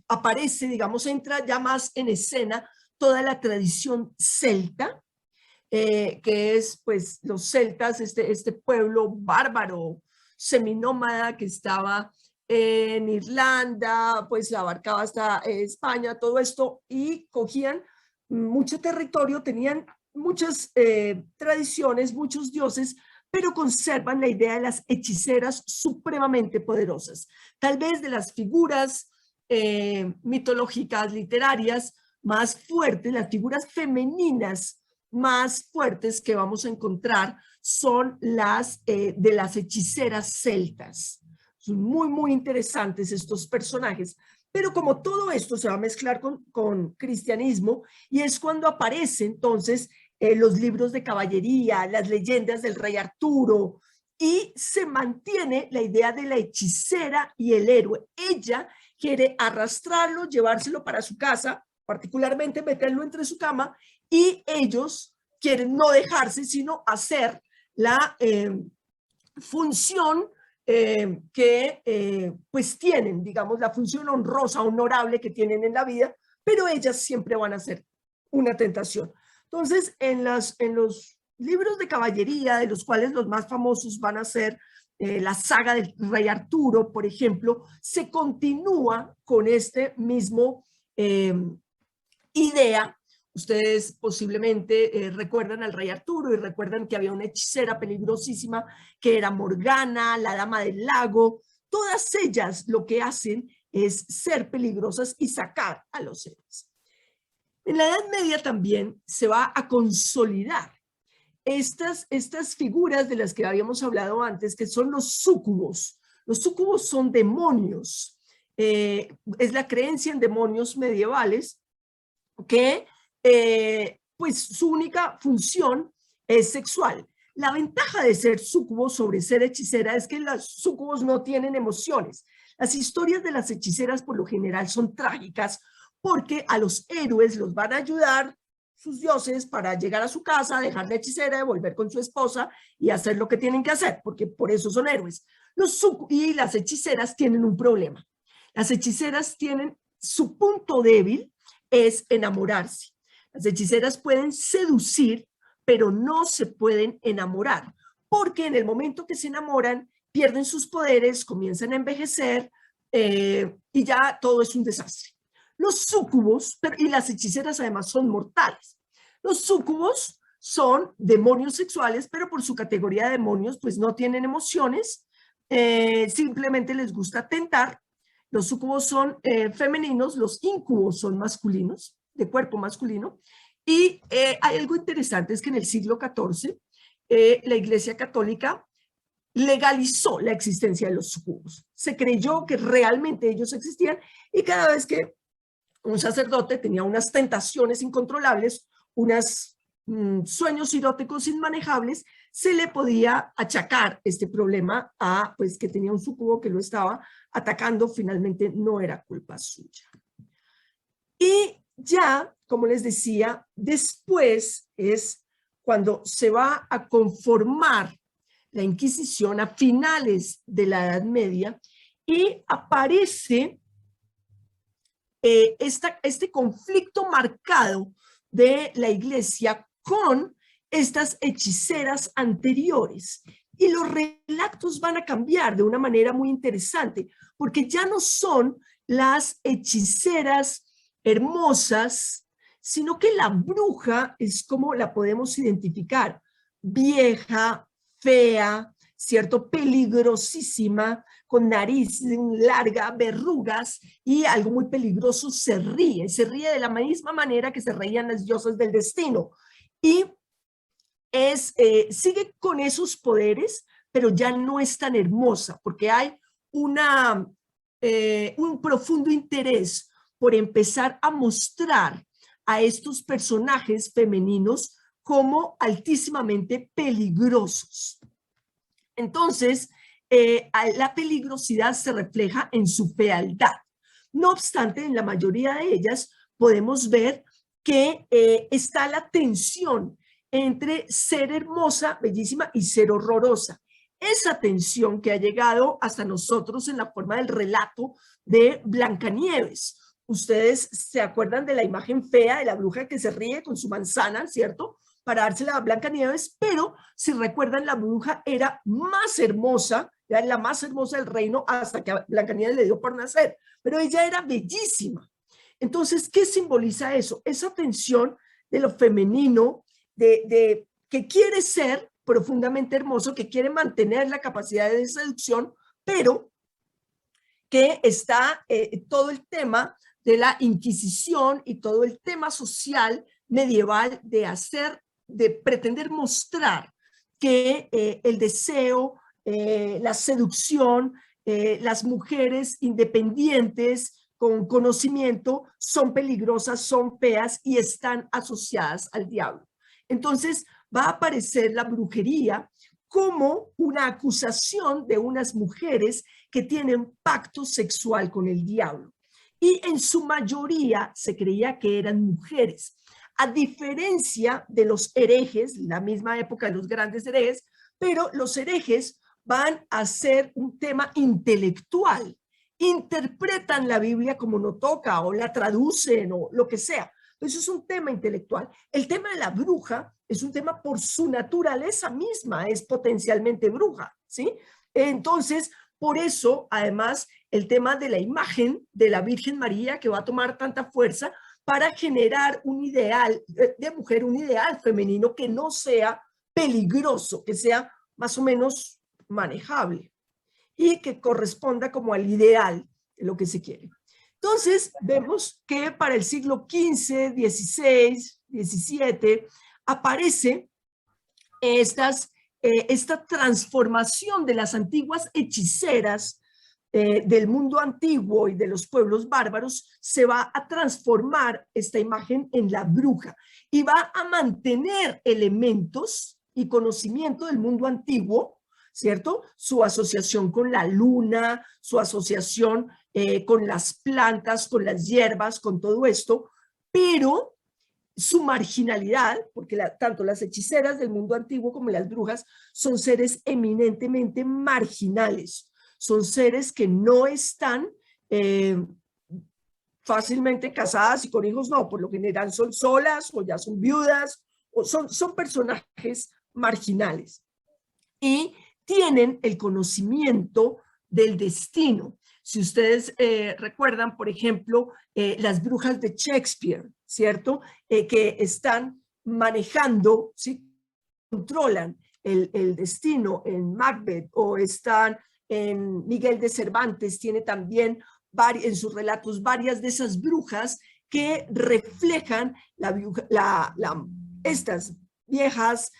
aparece, digamos, entra ya más en escena toda la tradición celta, que es pues los celtas, este pueblo bárbaro seminómada que estaba en Irlanda, pues abarcaba hasta España, todo esto, y cogían mucho territorio, tenían muchas tradiciones, muchos dioses, pero conservan la idea de las hechiceras supremamente poderosas. Tal vez de las figuras mitológicas, literarias más fuertes, las figuras femeninas más fuertes que vamos a encontrar son las de las hechiceras celtas. Son muy, muy interesantes estos personajes, pero como todo esto se va a mezclar con cristianismo, y es cuando aparece entonces los libros de caballería, las leyendas del rey Arturo, y se mantiene la idea de la hechicera y el héroe. Ella quiere arrastrarlo, llevárselo para su casa, particularmente meterlo entre su cama, y ellos quieren no dejarse, sino hacer la función que pues tienen, digamos, la función honrosa, honorable que tienen en la vida, pero ellas siempre van a ser una tentación. Entonces, en los libros de caballería, de los cuales los más famosos van a ser la saga del rey Arturo, por ejemplo, se continúa con este mismo idea. Ustedes posiblemente recuerdan al rey Arturo y recuerdan que había una hechicera peligrosísima que era Morgana, la dama del lago. Todas ellas lo que hacen es ser peligrosas y sacar a los héroes. En la Edad Media también se va a consolidar estas figuras de las que habíamos hablado antes, que son los súcubos. Los súcubos son demonios. Es la creencia en demonios medievales que pues su única función es sexual. La ventaja de ser súcubo sobre ser hechicera es que los súcubos no tienen emociones. Las historias de las hechiceras por lo general son trágicas porque a los héroes los van a ayudar sus dioses para llegar a su casa, dejar la hechicera, volver con su esposa y hacer lo que tienen que hacer, porque por eso son héroes. Y las hechiceras tienen un problema. Las hechiceras tienen su punto débil es enamorarse. Las hechiceras pueden seducir, pero no se pueden enamorar, porque en el momento que se enamoran, pierden sus poderes, comienzan a envejecer y ya todo es un desastre. Los súcubos, y las hechiceras además son mortales. Los súcubos son demonios sexuales, pero por su categoría de demonios, pues no tienen emociones, simplemente les gusta tentar. Los súcubos son femeninos, los íncubos son masculinos, de cuerpo masculino. Y hay algo interesante, es que en el siglo XIV la Iglesia Católica legalizó la existencia de los súcubos. Se creyó que realmente ellos existían y cada vez que un sacerdote tenía unas tentaciones incontrolables, unos sueños eróticos inmanejables, se le podía achacar este problema a pues que tenía un súcubo que lo estaba atacando, finalmente no era culpa suya. Y ya, como les decía, después es cuando se va a conformar la Inquisición a finales de la Edad Media y aparece este conflicto marcado de la Iglesia con estas hechiceras anteriores. Y los relatos van a cambiar de una manera muy interesante, porque ya no son las hechiceras hermosas, sino que la bruja es como la podemos identificar, vieja, fea, ¿cierto? Peligrosísima, con nariz larga, verrugas y algo muy peligroso, se ríe de la misma manera que se reían las diosas del destino. Y sigue con esos poderes, pero ya no es tan hermosa, porque hay un profundo interés por empezar a mostrar a estos personajes femeninos como altísimamente peligrosos. Entonces, la peligrosidad se refleja en su fealdad. No obstante, en la mayoría de ellas podemos ver que está la tensión entre ser hermosa, bellísima, y ser horrorosa. Esa tensión que ha llegado hasta nosotros en la forma del relato de Blancanieves. Ustedes se acuerdan de la imagen fea de la bruja que se ríe con su manzana, ¿cierto? para dársela a Blancanieves, pero si recuerdan, la bruja era más hermosa, era la más hermosa del reino hasta que a Blancanieves le dio por nacer, pero ella era bellísima. Entonces, ¿qué simboliza eso? Esa tensión de lo femenino, de que quiere ser profundamente hermoso, que quiere mantener la capacidad de seducción, pero que está todo el tema de la Inquisición y todo el tema social medieval de pretender mostrar que el deseo, la seducción, las mujeres independientes con conocimiento son peligrosas, son feas y están asociadas al diablo. Entonces va a aparecer la brujería como una acusación de unas mujeres que tienen pacto sexual con el diablo. Y en su mayoría se creía que eran mujeres. A diferencia de los herejes, la misma época de los grandes herejes, pero los herejes van a ser un tema intelectual. Interpretan la Biblia como no toca o la traducen o lo que sea. Eso es un tema intelectual. El tema de la bruja es un tema por su naturaleza misma, es potencialmente bruja, ¿sí? Entonces, por eso, además, el tema de la imagen de la Virgen María, que va a tomar tanta fuerza para generar un ideal de mujer, un ideal femenino que no sea peligroso, que sea más o menos manejable y que corresponda como al ideal de lo que se quiere. Entonces, vemos que para el siglo XV, XVI, XVII, aparece esta transformación de las antiguas hechiceras del mundo antiguo y de los pueblos bárbaros, se va a transformar esta imagen en la bruja y va a mantener elementos y conocimiento del mundo antiguo, ¿cierto? Su asociación con la luna, su asociación con las plantas, con las hierbas, con todo esto, pero su marginalidad, porque tanto las hechiceras del mundo antiguo como las brujas son seres eminentemente marginales, son seres que no están fácilmente casadas y con hijos, no, por lo general son solas o ya son viudas, o son personajes marginales y tienen el conocimiento del destino. Si ustedes recuerdan, por ejemplo, las brujas de Shakespeare, ¿cierto? Que están manejando, ¿sí? Controlan el destino en Macbeth o están en Miguel de Cervantes, tiene también en sus relatos varias de esas brujas que reflejan estas viejas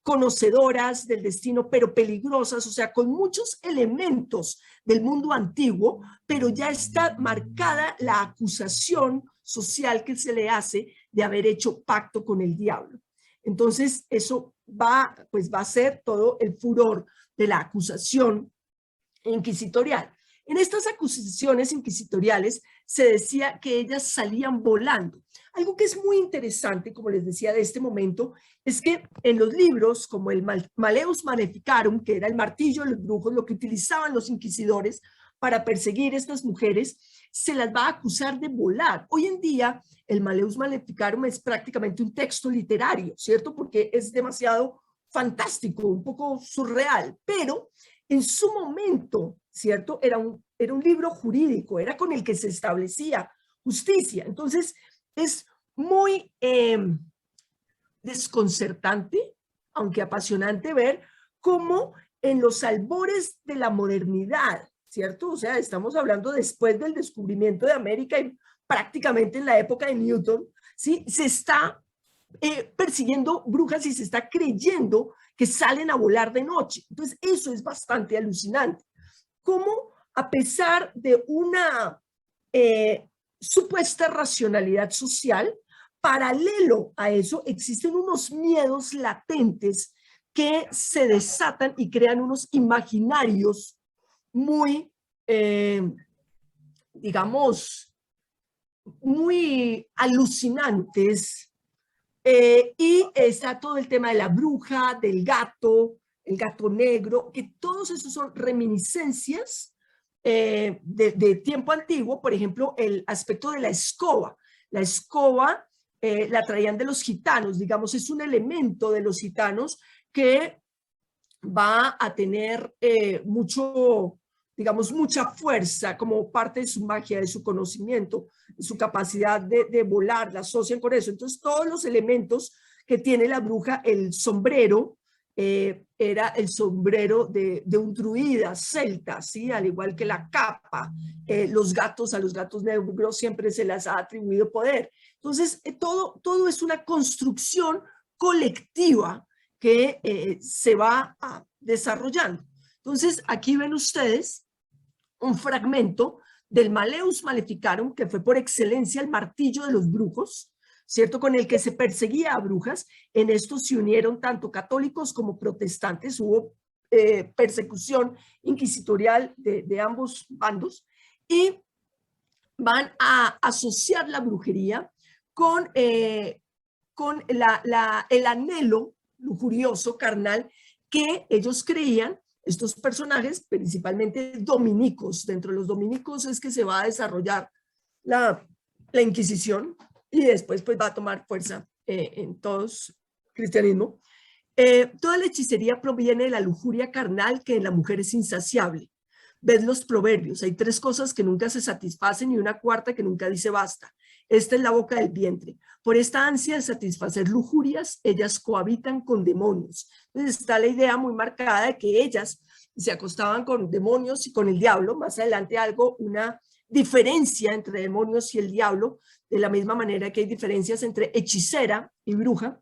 conocedoras del destino, pero peligrosas, o sea, con muchos elementos del mundo antiguo, pero ya está marcada la acusación social que se le hace de haber hecho pacto con el diablo. Entonces, eso va a ser todo el furor de la acusación inquisitorial. En estas acusaciones inquisitoriales se decía que ellas salían volando. Algo que es muy interesante, como les decía, de este momento, es que en los libros como el Maleus Maleficarum, que era el martillo de los brujos, lo que utilizaban los inquisidores para perseguir a estas mujeres, se las va a acusar de volar. Hoy en día, el Maleus Maleficarum es prácticamente un texto literario, ¿cierto? Porque es demasiado fantástico, un poco surreal, pero en su momento, ¿cierto? Era un libro jurídico, era con el que se establecía justicia. Entonces, es muy desconcertante, aunque apasionante, ver cómo en los albores de la modernidad, ¿cierto? O sea, estamos hablando después del descubrimiento de América y prácticamente en la época de Newton, ¿sí? Se está persiguiendo brujas y se está creyendo que salen a volar de noche. Entonces, eso es bastante alucinante. Cómo, a pesar de una supuesta racionalidad social, paralelo a eso, existen unos miedos latentes que se desatan y crean unos imaginarios muy, digamos, muy alucinantes. Y está todo el tema de la bruja, del gato, el gato negro, que todos esos son reminiscencias de tiempo antiguo. Por ejemplo, el aspecto de la escoba. La escoba la traían de los gitanos, digamos, es un elemento de los gitanos que va a tener digamos, mucha fuerza como parte de su magia, de su conocimiento, de su capacidad de volar, la asocian con eso. Entonces, todos los elementos que tiene la bruja, el sombrero, era el sombrero de un druida celta, ¿sí? Al igual que la capa, a los gatos negros siempre se les ha atribuido poder. Entonces, todo es una construcción colectiva que se va desarrollando. Entonces, aquí ven ustedes un fragmento del Malleus Maleficarum, que fue por excelencia el martillo de los brujos, ¿cierto? Con el que se perseguía a brujas. En esto se unieron tanto católicos como protestantes. Hubo persecución inquisitorial de ambos bandos y van a asociar la brujería con el anhelo lujurioso, carnal, que ellos creían, estos personajes, principalmente dominicos. Dentro de los dominicos es que se va a desarrollar la Inquisición y después pues va a tomar fuerza en todos cristianismo. Toda la hechicería proviene de la lujuria carnal, que en la mujer es insaciable. Ves los proverbios, hay 3 cosas que nunca se satisfacen y una cuarta que nunca dice basta. Esta es la boca del vientre. Por esta ansia de satisfacer lujurias, ellas cohabitan con demonios. Entonces está la idea muy marcada de que ellas se acostaban con demonios y con el diablo. Más adelante una diferencia entre demonios y el diablo, de la misma manera que hay diferencias entre hechicera y bruja.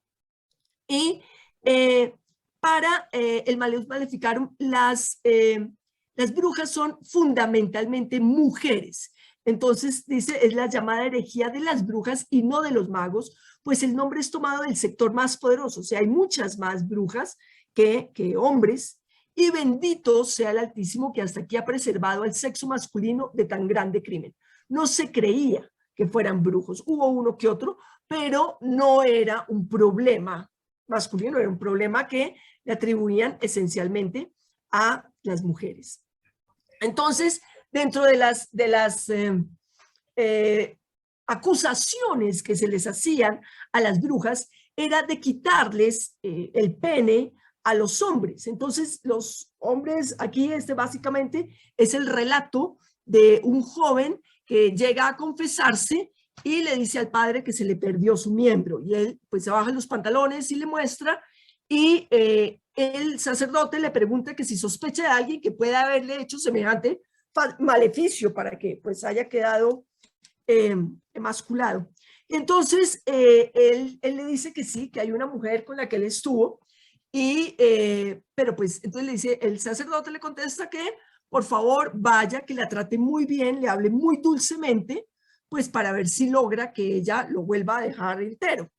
Y para el Malleus Maleficarum, las brujas son fundamentalmente mujeres. Entonces, dice, es la llamada herejía de las brujas y no de los magos, pues el nombre es tomado del sector más poderoso. O sea, hay muchas más brujas que hombres, y bendito sea el Altísimo que hasta aquí ha preservado al sexo masculino de tan grande crimen. No se creía que fueran brujos. Hubo uno que otro, pero no era un problema masculino, era un problema que le atribuían esencialmente a las mujeres. Entonces, dentro de las acusaciones que se les hacían a las brujas, era de quitarles el pene a los hombres. Entonces, los hombres, aquí básicamente es el relato de un joven que llega a confesarse y le dice al padre que se le perdió su miembro, y él pues se baja los pantalones y le muestra, y el sacerdote le pregunta que si sospecha de alguien que pueda haberle hecho semejante maleficio para que pues haya quedado emasculado. Entonces él le dice que sí, que hay una mujer con la que él estuvo, y pero pues entonces le dice, el sacerdote le contesta que por favor vaya, que la trate muy bien, le hable muy dulcemente, pues para ver si logra que ella lo vuelva a dejar entero.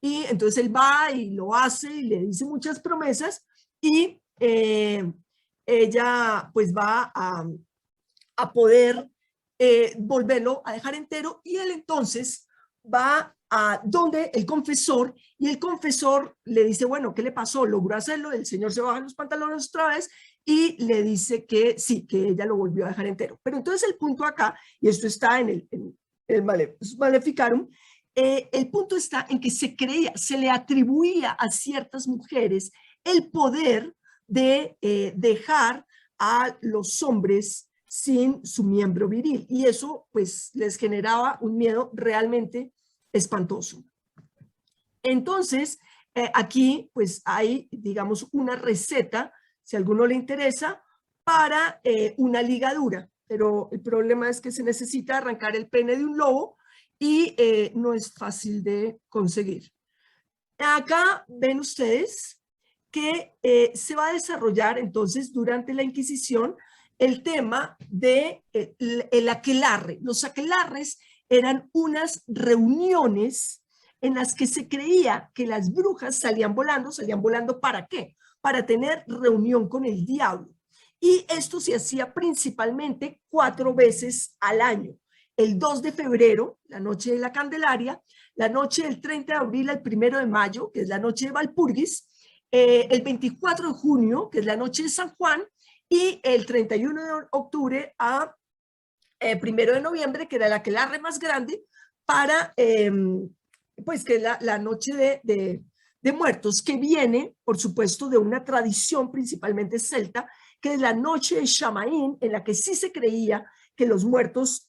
Y entonces él va y lo hace y le dice muchas promesas, y ella pues va a poder volverlo a dejar entero, y él entonces va a donde el confesor, y el confesor le dice, bueno, ¿qué le pasó? ¿Logró hacerlo? El señor se baja los pantalones otra vez y le dice que sí, que ella lo volvió a dejar entero. Pero entonces el punto acá, y esto está en el Maleficarum, el punto está en que se le atribuía a ciertas mujeres el poder de dejar a los hombres sin su miembro viril, y eso pues les generaba un miedo realmente espantoso. Entonces, aquí pues hay, digamos, una receta, si a alguno le interesa, para una ligadura, pero el problema es que se necesita arrancar el pene de un lobo y no es fácil de conseguir. Acá ven ustedes que se va a desarrollar entonces durante la Inquisición el tema de el aquelarre. Los aquelarres eran unas reuniones en las que se creía que las brujas salían volando ¿para qué? Para tener reunión con el diablo. Y esto se hacía principalmente 4 veces al año. El 2 de febrero, la noche de la Candelaria, la noche del 30 de abril al 1 de mayo, que es la noche de Walpurgis, el 24 de junio, que es la noche de San Juan, y el 31 de octubre a 1 de noviembre, que era la aquelarre más grande, para pues que es la noche de muertos, que viene, por supuesto, de una tradición principalmente celta, que es la noche de Shamaín, en la que sí se creía que los muertos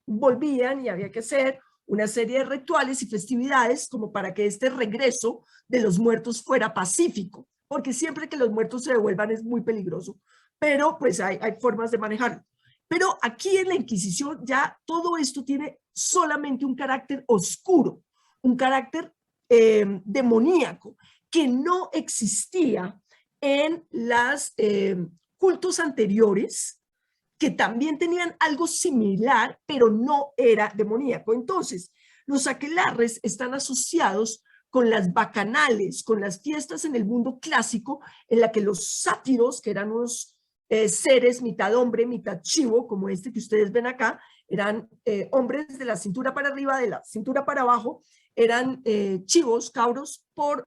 volvían y había que hacer una serie de rituales y festividades como para que este regreso de los muertos fuera pacífico, porque siempre que los muertos se devuelvan es muy peligroso, pero pues hay formas de manejarlo. Pero aquí en la Inquisición ya todo esto tiene solamente un carácter oscuro, un carácter demoníaco, que no existía en los cultos anteriores, que también tenían algo similar, pero no era demoníaco. Entonces, los aquelarres están asociados con las bacanales, con las fiestas en el mundo clásico, en la que los sátiros, que eran unos seres mitad hombre, mitad chivo, como este que ustedes ven acá, eran hombres de la cintura para arriba, de la cintura para abajo, eran chivos, cabros, por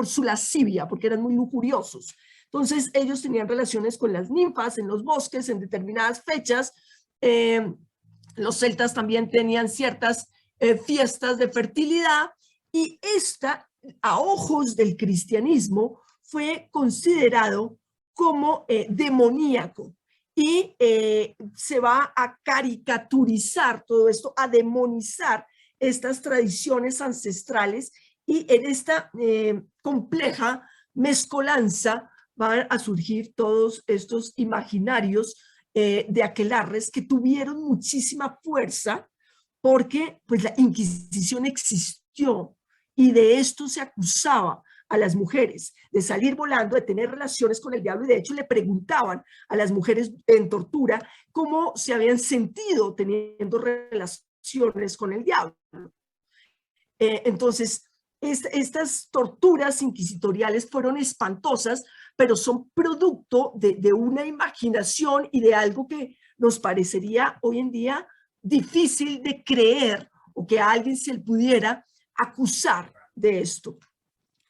su lascivia, porque eran muy lujuriosos. Entonces ellos tenían relaciones con las ninfas en los bosques en determinadas fechas. Los celtas también tenían ciertas fiestas de fertilidad, y esta, a ojos del cristianismo, fue considerado como demoníaco, y se va a caricaturizar todo esto, a demonizar estas tradiciones ancestrales, y en esta compleja mezcolanza van a surgir todos estos imaginarios de aquelarres que tuvieron muchísima fuerza, porque pues la Inquisición existió y de esto se acusaba a las mujeres de salir volando, de tener relaciones con el diablo, y de hecho le preguntaban a las mujeres en tortura cómo se habían sentido teniendo relaciones con el diablo. Entonces, estas torturas inquisitoriales fueron espantosas, pero son producto de una imaginación y de algo que nos parecería hoy en día difícil de creer, o que a alguien se le pudiera acusar de esto.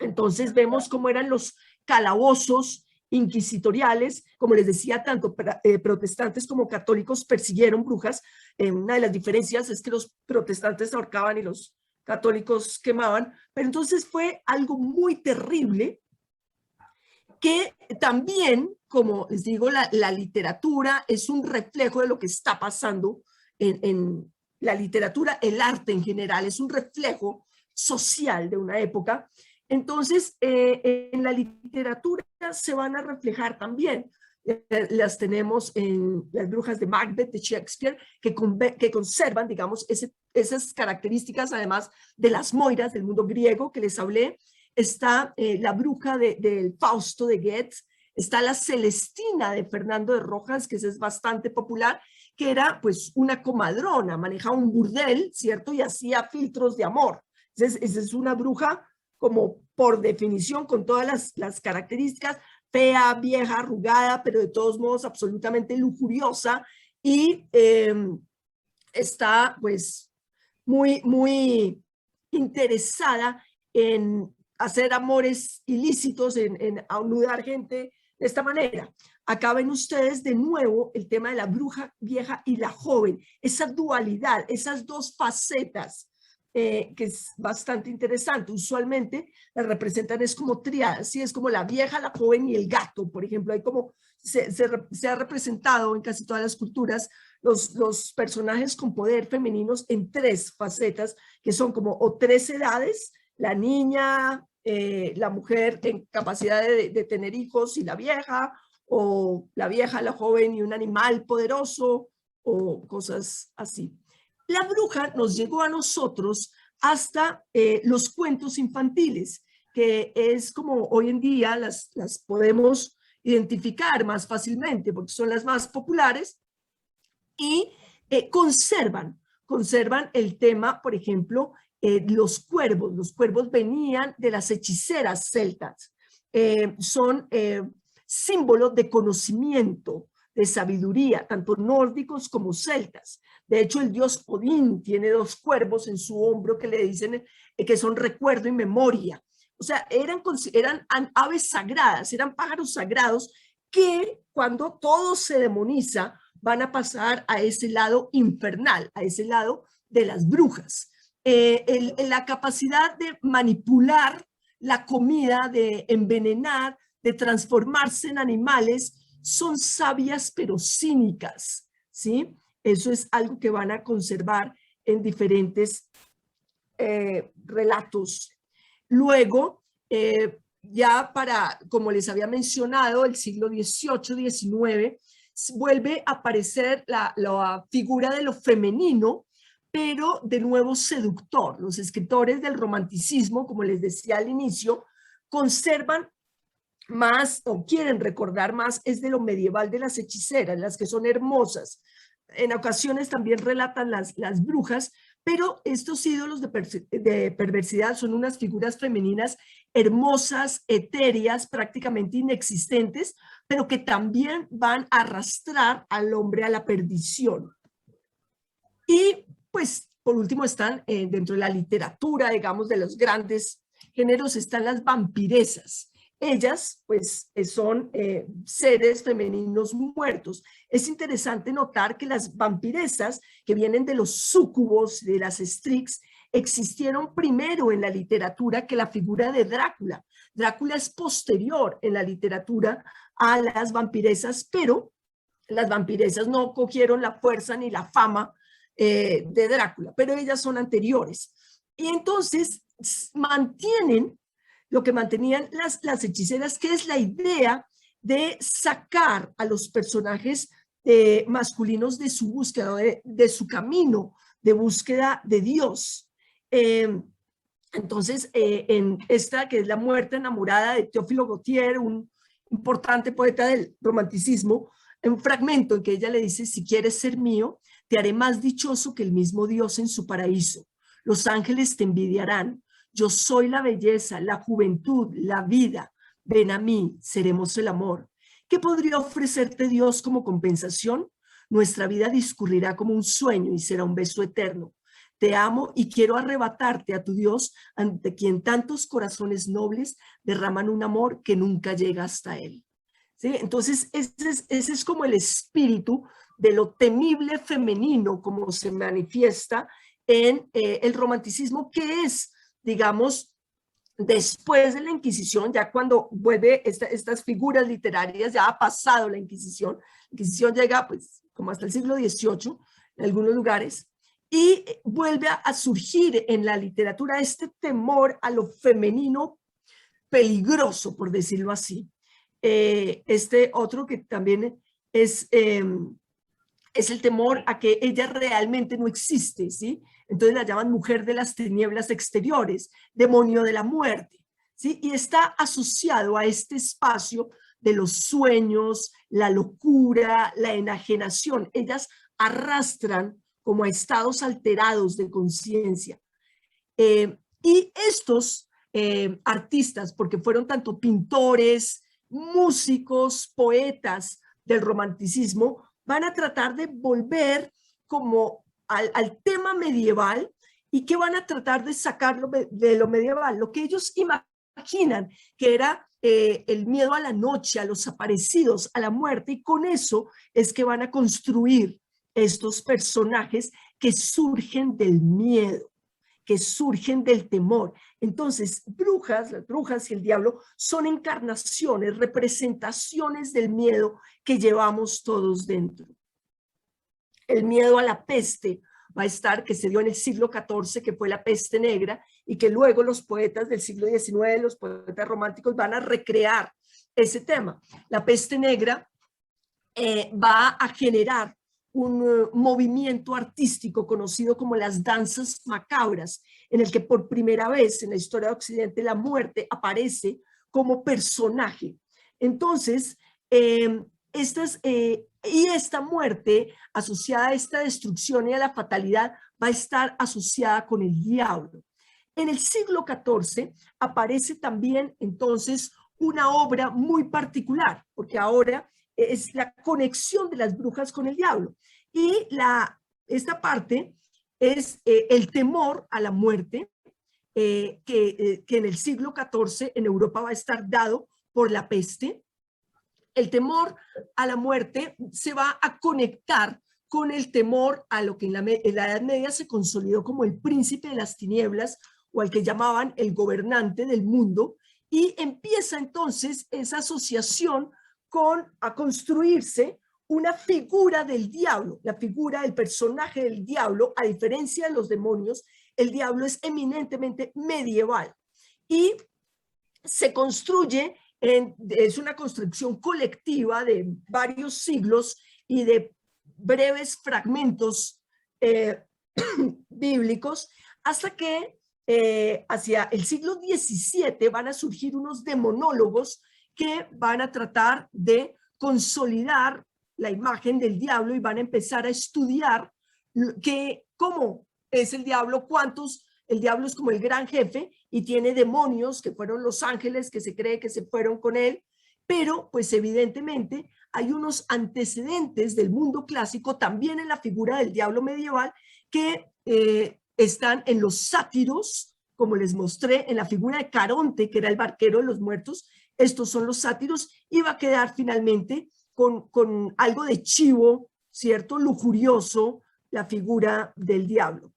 Entonces vemos cómo eran los calabozos inquisitoriales. Como les decía, tanto protestantes como católicos persiguieron brujas. Una de las diferencias es que los protestantes ahorcaban y los católicos quemaban, pero entonces fue algo muy terrible, que también, como les digo, la literatura es un reflejo de lo que está pasando en la literatura, el arte en general, es un reflejo social de una época. Entonces, en la literatura se van a reflejar también. Las tenemos en Las brujas de Macbeth de Shakespeare, que conservan, digamos, esas características, además de las moiras del mundo griego que les hablé. Está la bruja del Fausto de Goethe, está la Celestina de Fernando de Rojas, que es bastante popular, que era pues una comadrona, manejaba un burdel, ¿cierto? Y hacía filtros de amor. Entonces, esa es una bruja como por definición, con todas las características, fea, vieja, arrugada, pero de todos modos absolutamente lujuriosa, y está pues muy interesada en hacer amores ilícitos, en anudar gente de esta manera. Acá ven ustedes de nuevo el tema de la bruja vieja y la joven, esa dualidad, esas dos facetas, que es bastante interesante. Usualmente la representan es como triadas, ¿sí? Es como la vieja, la joven y el gato, por ejemplo. Hay como se ha representado en casi todas las culturas los personajes con poder femeninos en tres facetas, que son como o tres edades: la niña, la mujer en capacidad de tener hijos y la vieja, o la vieja, la joven y un animal poderoso, o cosas así. La bruja nos llegó a nosotros hasta los cuentos infantiles, que es como hoy en día las podemos identificar más fácilmente porque son las más populares, y conservan el tema, por ejemplo, los cuervos. Los cuervos venían de las hechiceras celtas. Son símbolos de conocimiento, de sabiduría, tanto nórdicos como celtas. De hecho, el dios Odín tiene dos cuervos en su hombro que le dicen que son recuerdo y memoria. O sea, eran aves sagradas, eran pájaros sagrados, que cuando todo se demoniza van a pasar a ese lado infernal, a ese lado de las brujas. la capacidad de manipular la comida, de envenenar, de transformarse en animales, son sabias pero cínicas, ¿sí? Eso es algo que van a conservar en diferentes relatos. Luego, ya para, como les había mencionado, el siglo XVIII, XIX, vuelve a aparecer la figura de lo femenino, pero de nuevo seductor. Los escritores del romanticismo, como les decía al inicio, conservan más o quieren recordar más es de lo medieval de las hechiceras, las que son hermosas. En ocasiones también relatan las brujas, pero estos ídolos de perversidad son unas figuras femeninas hermosas, etéreas, prácticamente inexistentes, pero que también van a arrastrar al hombre a la perdición. Y pues por último están dentro de la literatura, digamos, de los grandes géneros, están las vampiresas. Ellas, pues, son seres femeninos muertos. Es interesante notar que las vampiresas, que vienen de los súcubos, de las strix, existieron primero en la literatura que la figura de Drácula. Drácula es posterior en la literatura a las vampiresas, pero las vampiresas no cogieron la fuerza ni la fama de Drácula, pero ellas son anteriores. Y entonces mantienen lo que mantenían las hechiceras, que es la idea de sacar a los personajes masculinos de su búsqueda, de su camino de búsqueda de Dios. Entonces, en esta que es La muerte enamorada de Teófilo Gautier, un importante poeta del romanticismo, un fragmento en que ella le dice: si quieres ser mío, te haré más dichoso que el mismo Dios en su paraíso. Los ángeles te envidiarán. Yo soy la belleza, la juventud, la vida. Ven a mí, seremos el amor. ¿Qué podría ofrecerte Dios como compensación? Nuestra vida discurrirá como un sueño y será un beso eterno. Te amo y quiero arrebatarte a tu Dios, ante quien tantos corazones nobles derraman un amor que nunca llega hasta él. ¿Sí? Entonces, ese es como el espíritu de lo temible femenino, como se manifiesta en el romanticismo, que es, digamos, después de la Inquisición, ya cuando vuelve estas figuras literarias, ya ha pasado la Inquisición llega pues como hasta el siglo XVIII en algunos lugares, y vuelve a surgir en la literatura este temor a lo femenino peligroso, por decirlo así. Este otro que también es el temor a que ella realmente no existe, ¿sí? Entonces la llaman mujer de las tinieblas exteriores, demonio de la muerte, ¿sí? Y está asociado a este espacio de los sueños, la locura, la enajenación. Ellas arrastran como a estados alterados de conciencia. Y estos artistas, porque fueron tanto pintores, músicos, poetas del romanticismo, van a tratar de volver como al tema medieval y que van a tratar de sacarlo de lo medieval, lo que ellos imaginan que era el miedo a la noche, a los aparecidos, a la muerte, y con eso es que van a construir estos personajes que surgen del miedo, que surgen del temor. Entonces, las brujas y el diablo son encarnaciones, representaciones del miedo que llevamos todos dentro. El miedo a la peste va a estar, que se dio en el siglo XIV, que fue la peste negra, y que luego los poetas del siglo XIX, los poetas románticos, van a recrear ese tema. La peste negra va a generar un movimiento artístico conocido como las danzas macabras, en el que por primera vez en la historia de Occidente la muerte aparece como personaje. Entonces, y esta muerte asociada a esta destrucción y a la fatalidad va a estar asociada con el diablo. En el siglo XIV aparece también entonces una obra muy particular, porque ahora es la conexión de las brujas con el diablo. Y esta parte es el temor a la muerte, que en el siglo XIV en Europa va a estar dado por la peste. El temor a la muerte se va a conectar con el temor a lo que en la Edad Media se consolidó como el príncipe de las tinieblas, o al que llamaban el gobernante del mundo, y empieza entonces esa asociación a construirse una figura del diablo, la figura del personaje del diablo. A diferencia de los demonios, el diablo es eminentemente medieval y se construye, es una construcción colectiva de varios siglos y de breves fragmentos bíblicos, hasta que hacia el siglo XVII van a surgir unos demonólogos que van a tratar de consolidar la imagen del diablo y van a empezar a estudiar cómo es el diablo, el diablo es como el gran jefe y tiene demonios que fueron los ángeles que se cree que se fueron con él, pero pues evidentemente hay unos antecedentes del mundo clásico también en la figura del diablo medieval que están en los sátiros, como les mostré, en la figura de Caronte, que era el barquero de los muertos. Estos son los sátiros, y va a quedar finalmente con algo de chivo, ¿cierto? Lujurioso, la figura del diablo.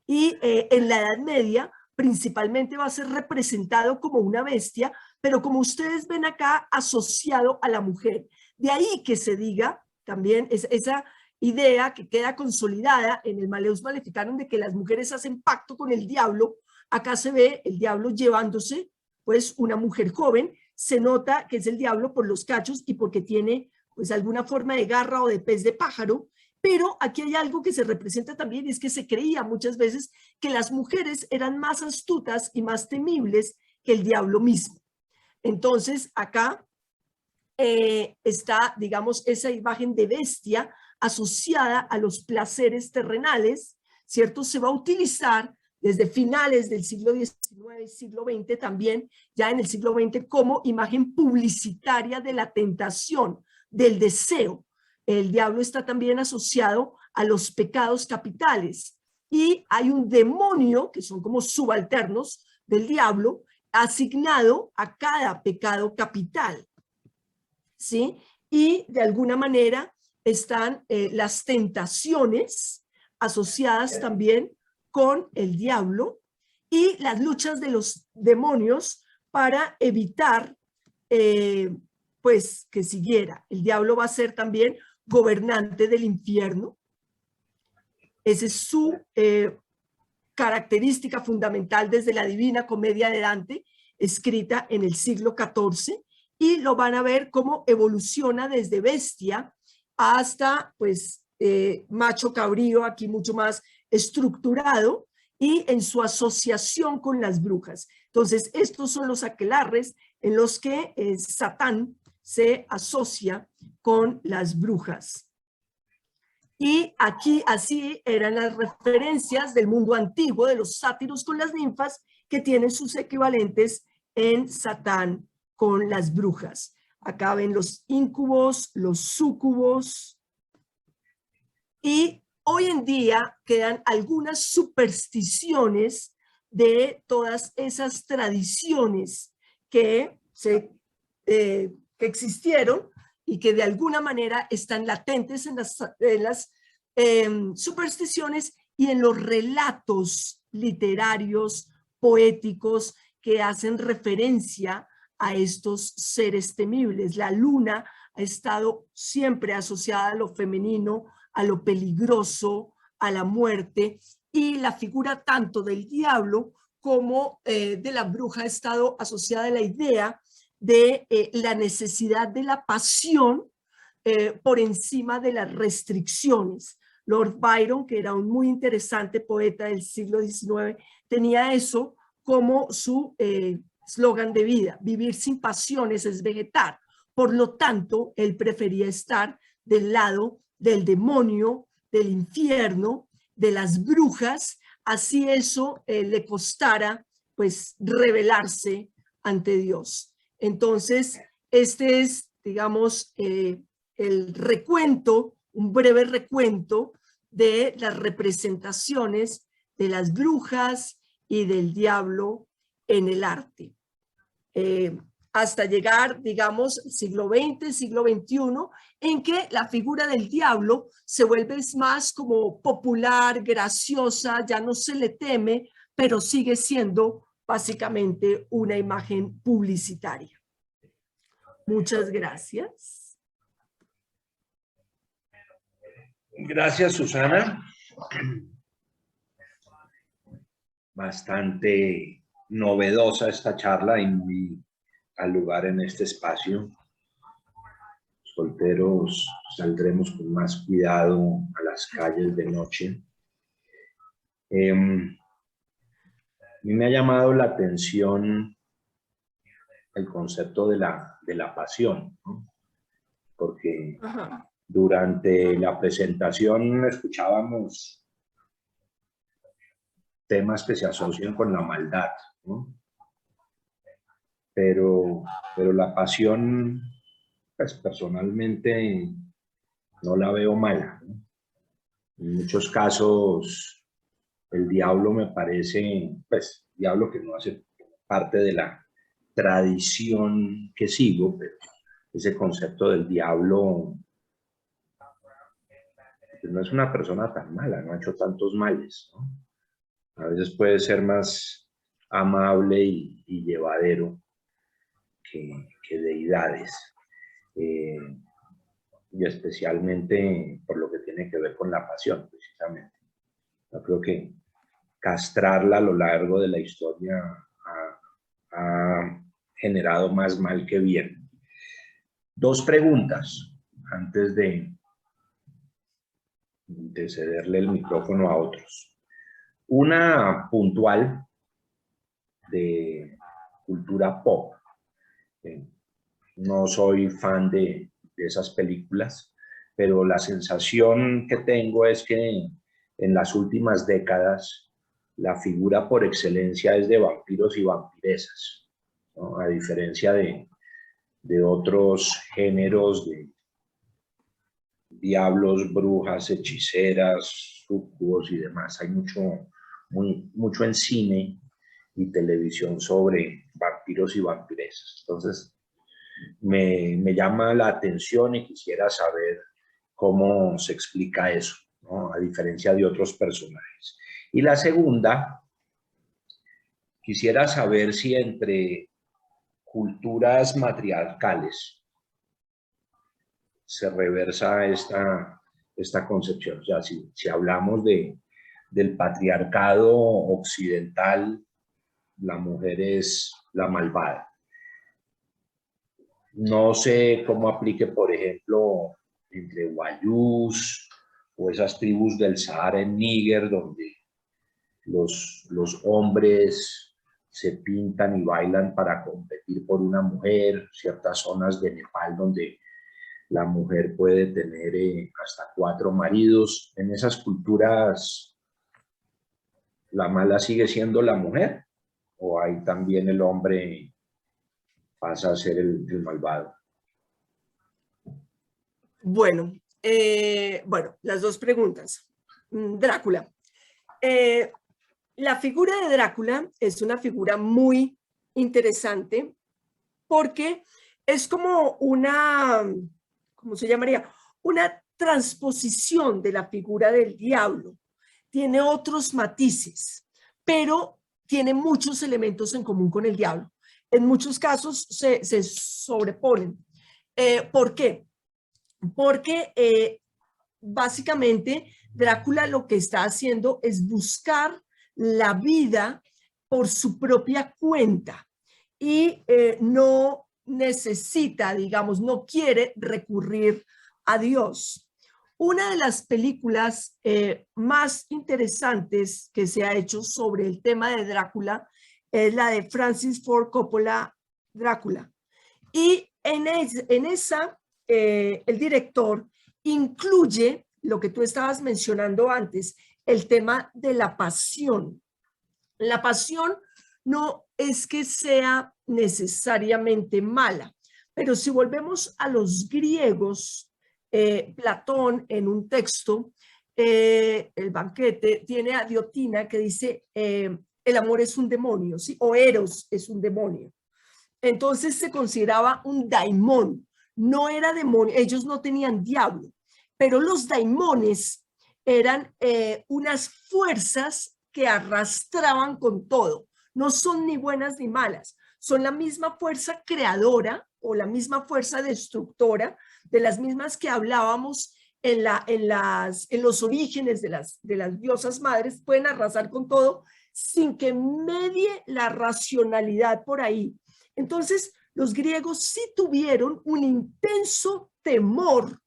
Y en la Edad Media principalmente va a ser representado como una bestia, pero como ustedes ven acá, asociado a la mujer. De ahí que se diga también esa idea que queda consolidada en el Malleus Maleficarum de que las mujeres hacen pacto con el diablo. Acá se ve el diablo llevándose pues una mujer joven. Se nota que es el diablo por los cachos y porque tiene pues alguna forma de garra o de pez de pájaro. Pero aquí hay algo que se representa también, y es que se creía muchas veces que las mujeres eran más astutas y más temibles que el diablo mismo. Entonces acá está, digamos, esa imagen de bestia asociada a los placeres terrenales, ¿cierto? Se va a utilizar desde finales del siglo XIX y siglo XX también, ya en el siglo XX, como imagen publicitaria de la tentación, del deseo. El diablo está también asociado a los pecados capitales y hay un demonio, que son como subalternos del diablo, asignado a cada pecado capital, ¿sí? Y de alguna manera están las tentaciones asociadas también con el diablo y las luchas de los demonios para evitar pues que siguiera. El diablo va a ser también gobernante del infierno. Esa es su característica fundamental desde la Divina Comedia de Dante, escrita en el siglo XIV, y lo van a ver cómo evoluciona desde bestia hasta pues macho cabrío, aquí mucho más estructurado, y en su asociación con las brujas. Entonces, estos son los aquelarres en los que Satán se asocia con las brujas. Y aquí así eran las referencias del mundo antiguo de los sátiros con las ninfas, que tienen sus equivalentes en Satán con las brujas. Acá ven los íncubos, los súcubos. Y hoy en día quedan algunas supersticiones de todas esas tradiciones que existieron y que de alguna manera están latentes en las supersticiones y en los relatos literarios, poéticos, que hacen referencia a estos seres temibles. La luna ha estado siempre asociada a lo femenino, a lo peligroso, a la muerte, y la figura tanto del diablo como de la bruja ha estado asociada a la idea de la necesidad de la pasión por encima de las restricciones. Lord Byron, que era un muy interesante poeta del siglo XIX, tenía eso como su eslogan de vida: vivir sin pasiones es vegetar. Por lo tanto, él prefería estar del lado del demonio, del infierno, de las brujas, así eso le costara pues rebelarse ante Dios. Entonces, este es, digamos, el recuento, un breve recuento de las representaciones de las brujas y del diablo en el arte. hasta llegar, digamos, siglo XX, siglo XXI, en que la figura del diablo se vuelve más como popular, graciosa, ya no se le teme, pero sigue siendo básicamente una imagen publicitaria. Muchas gracias. Gracias, Susana. Bastante novedosa esta charla y muy al lugar en este espacio. Solteros saldremos con más cuidado a las calles de noche. A mí me ha llamado la atención el concepto de la pasión, ¿no? Porque durante la presentación escuchábamos temas que se asocian con la maldad, ¿no? Pero la pasión, pues personalmente no la veo mala, ¿no? En muchos casos el diablo me parece, pues, diablo que no hace parte de la tradición que sigo, pero ese concepto del diablo pues, no es una persona tan mala, no ha hecho tantos males, ¿no? A veces puede ser más amable y llevadero que deidades, y especialmente por lo que tiene que ver con la pasión, precisamente. Yo creo que castrarla a lo largo de la historia ha generado más mal que bien. Dos preguntas antes de cederle el micrófono a otros. Una puntual de cultura pop. No soy fan de esas películas, pero la sensación que tengo es que en las últimas décadas la figura por excelencia es de vampiros y vampiresas, ¿no? A diferencia de otros géneros de diablos, brujas, hechiceras, súcubos y demás. Hay mucho en cine y televisión sobre vampiros y vampiresas. Entonces, me llama la atención y quisiera saber cómo se explica eso, ¿no? A diferencia de otros personajes. Y la segunda, quisiera saber si entre culturas matriarcales se reversa esta concepción. O sea, si hablamos del patriarcado occidental, la mujer es la malvada. No sé cómo aplique, por ejemplo, entre guayús o esas tribus del Sahara en Níger, donde los hombres se pintan y bailan para competir por una mujer, ciertas zonas de Nepal donde la mujer puede tener hasta 4 maridos. En esas culturas, ¿la mala sigue siendo la mujer? ¿O ahí también el hombre pasa a ser el malvado? Bueno, las dos preguntas. Drácula. La figura de Drácula es una figura muy interesante porque es como una, ¿cómo se llamaría? Una transposición de la figura del diablo. Tiene otros matices, pero tiene muchos elementos en común con el diablo. En muchos casos se sobreponen. ¿Por qué? Porque básicamente Drácula lo que está haciendo es buscar la vida por su propia cuenta y no necesita, digamos, no quiere recurrir a Dios. Una de las películas más interesantes que se ha hecho sobre el tema de Drácula es la de Francis Ford Coppola, Drácula. Y en esa, el director incluye lo que tú estabas mencionando antes, el tema de la pasión. La pasión no es que sea necesariamente mala, pero si volvemos a los griegos, Platón en un texto, el banquete, tiene a Diotima que dice, el amor es un demonio, ¿sí? O Eros es un demonio. Entonces se consideraba un daimón, no era demonio, ellos no tenían diablo, pero los daimones eran unas fuerzas que arrastraban con todo, no son ni buenas ni malas, son la misma fuerza creadora o la misma fuerza destructora de las mismas que hablábamos en los orígenes de las diosas madres, pueden arrasar con todo sin que medie la racionalidad por ahí. Entonces, los griegos sí tuvieron un intenso temor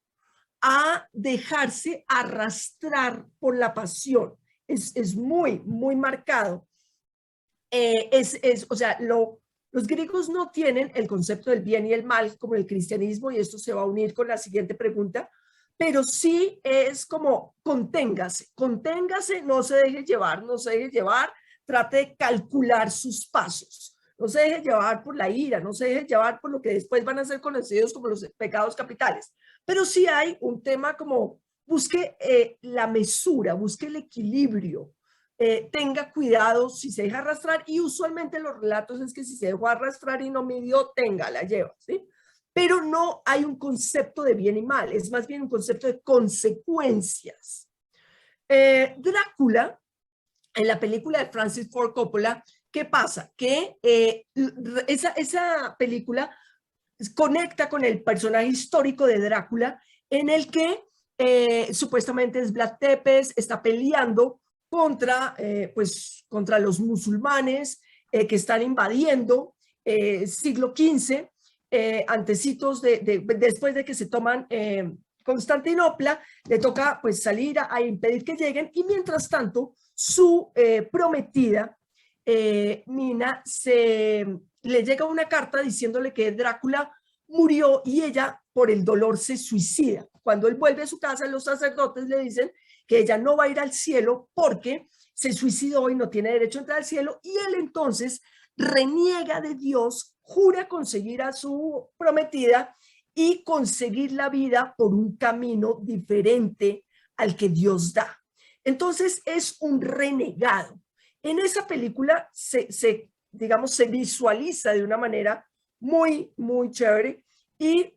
a dejarse arrastrar por la pasión. Es muy, muy marcado. O sea, los griegos no tienen el concepto del bien y el mal como el cristianismo, y esto se va a unir con la siguiente pregunta, pero sí es como conténgase, conténgase, no se deje llevar, no se deje llevar, trate de calcular sus pasos, no se deje llevar por la ira, no se deje llevar por lo que después van a ser conocidos como los pecados capitales, pero sí hay un tema como busque la mesura, busque el equilibrio, tenga cuidado si se deja arrastrar, y usualmente los relatos es que si se dejó arrastrar y no midió, tenga, la lleva, ¿sí? Pero no hay un concepto de bien y mal, es más bien un concepto de consecuencias. Drácula, en la película de Francis Ford Coppola, ¿qué pasa? Que esa película conecta con el personaje histórico de Drácula, en el que supuestamente es Vlad Tepes, está peleando contra los musulmanes que están invadiendo siglo XV, antecitos después de que se toman Constantinopla, le toca pues salir a impedir que lleguen, y mientras tanto su prometida Nina le llega una carta diciéndole que Drácula murió y ella por el dolor se suicida. Cuando él vuelve a su casa, los sacerdotes le dicen que ella no va a ir al cielo porque se suicidó y no tiene derecho a entrar al cielo, y él entonces reniega de Dios, jura conseguir a su prometida y conseguir la vida por un camino diferente al que Dios da. Entonces es un renegado. En esa película digamos, se visualiza de una manera muy, muy chévere, y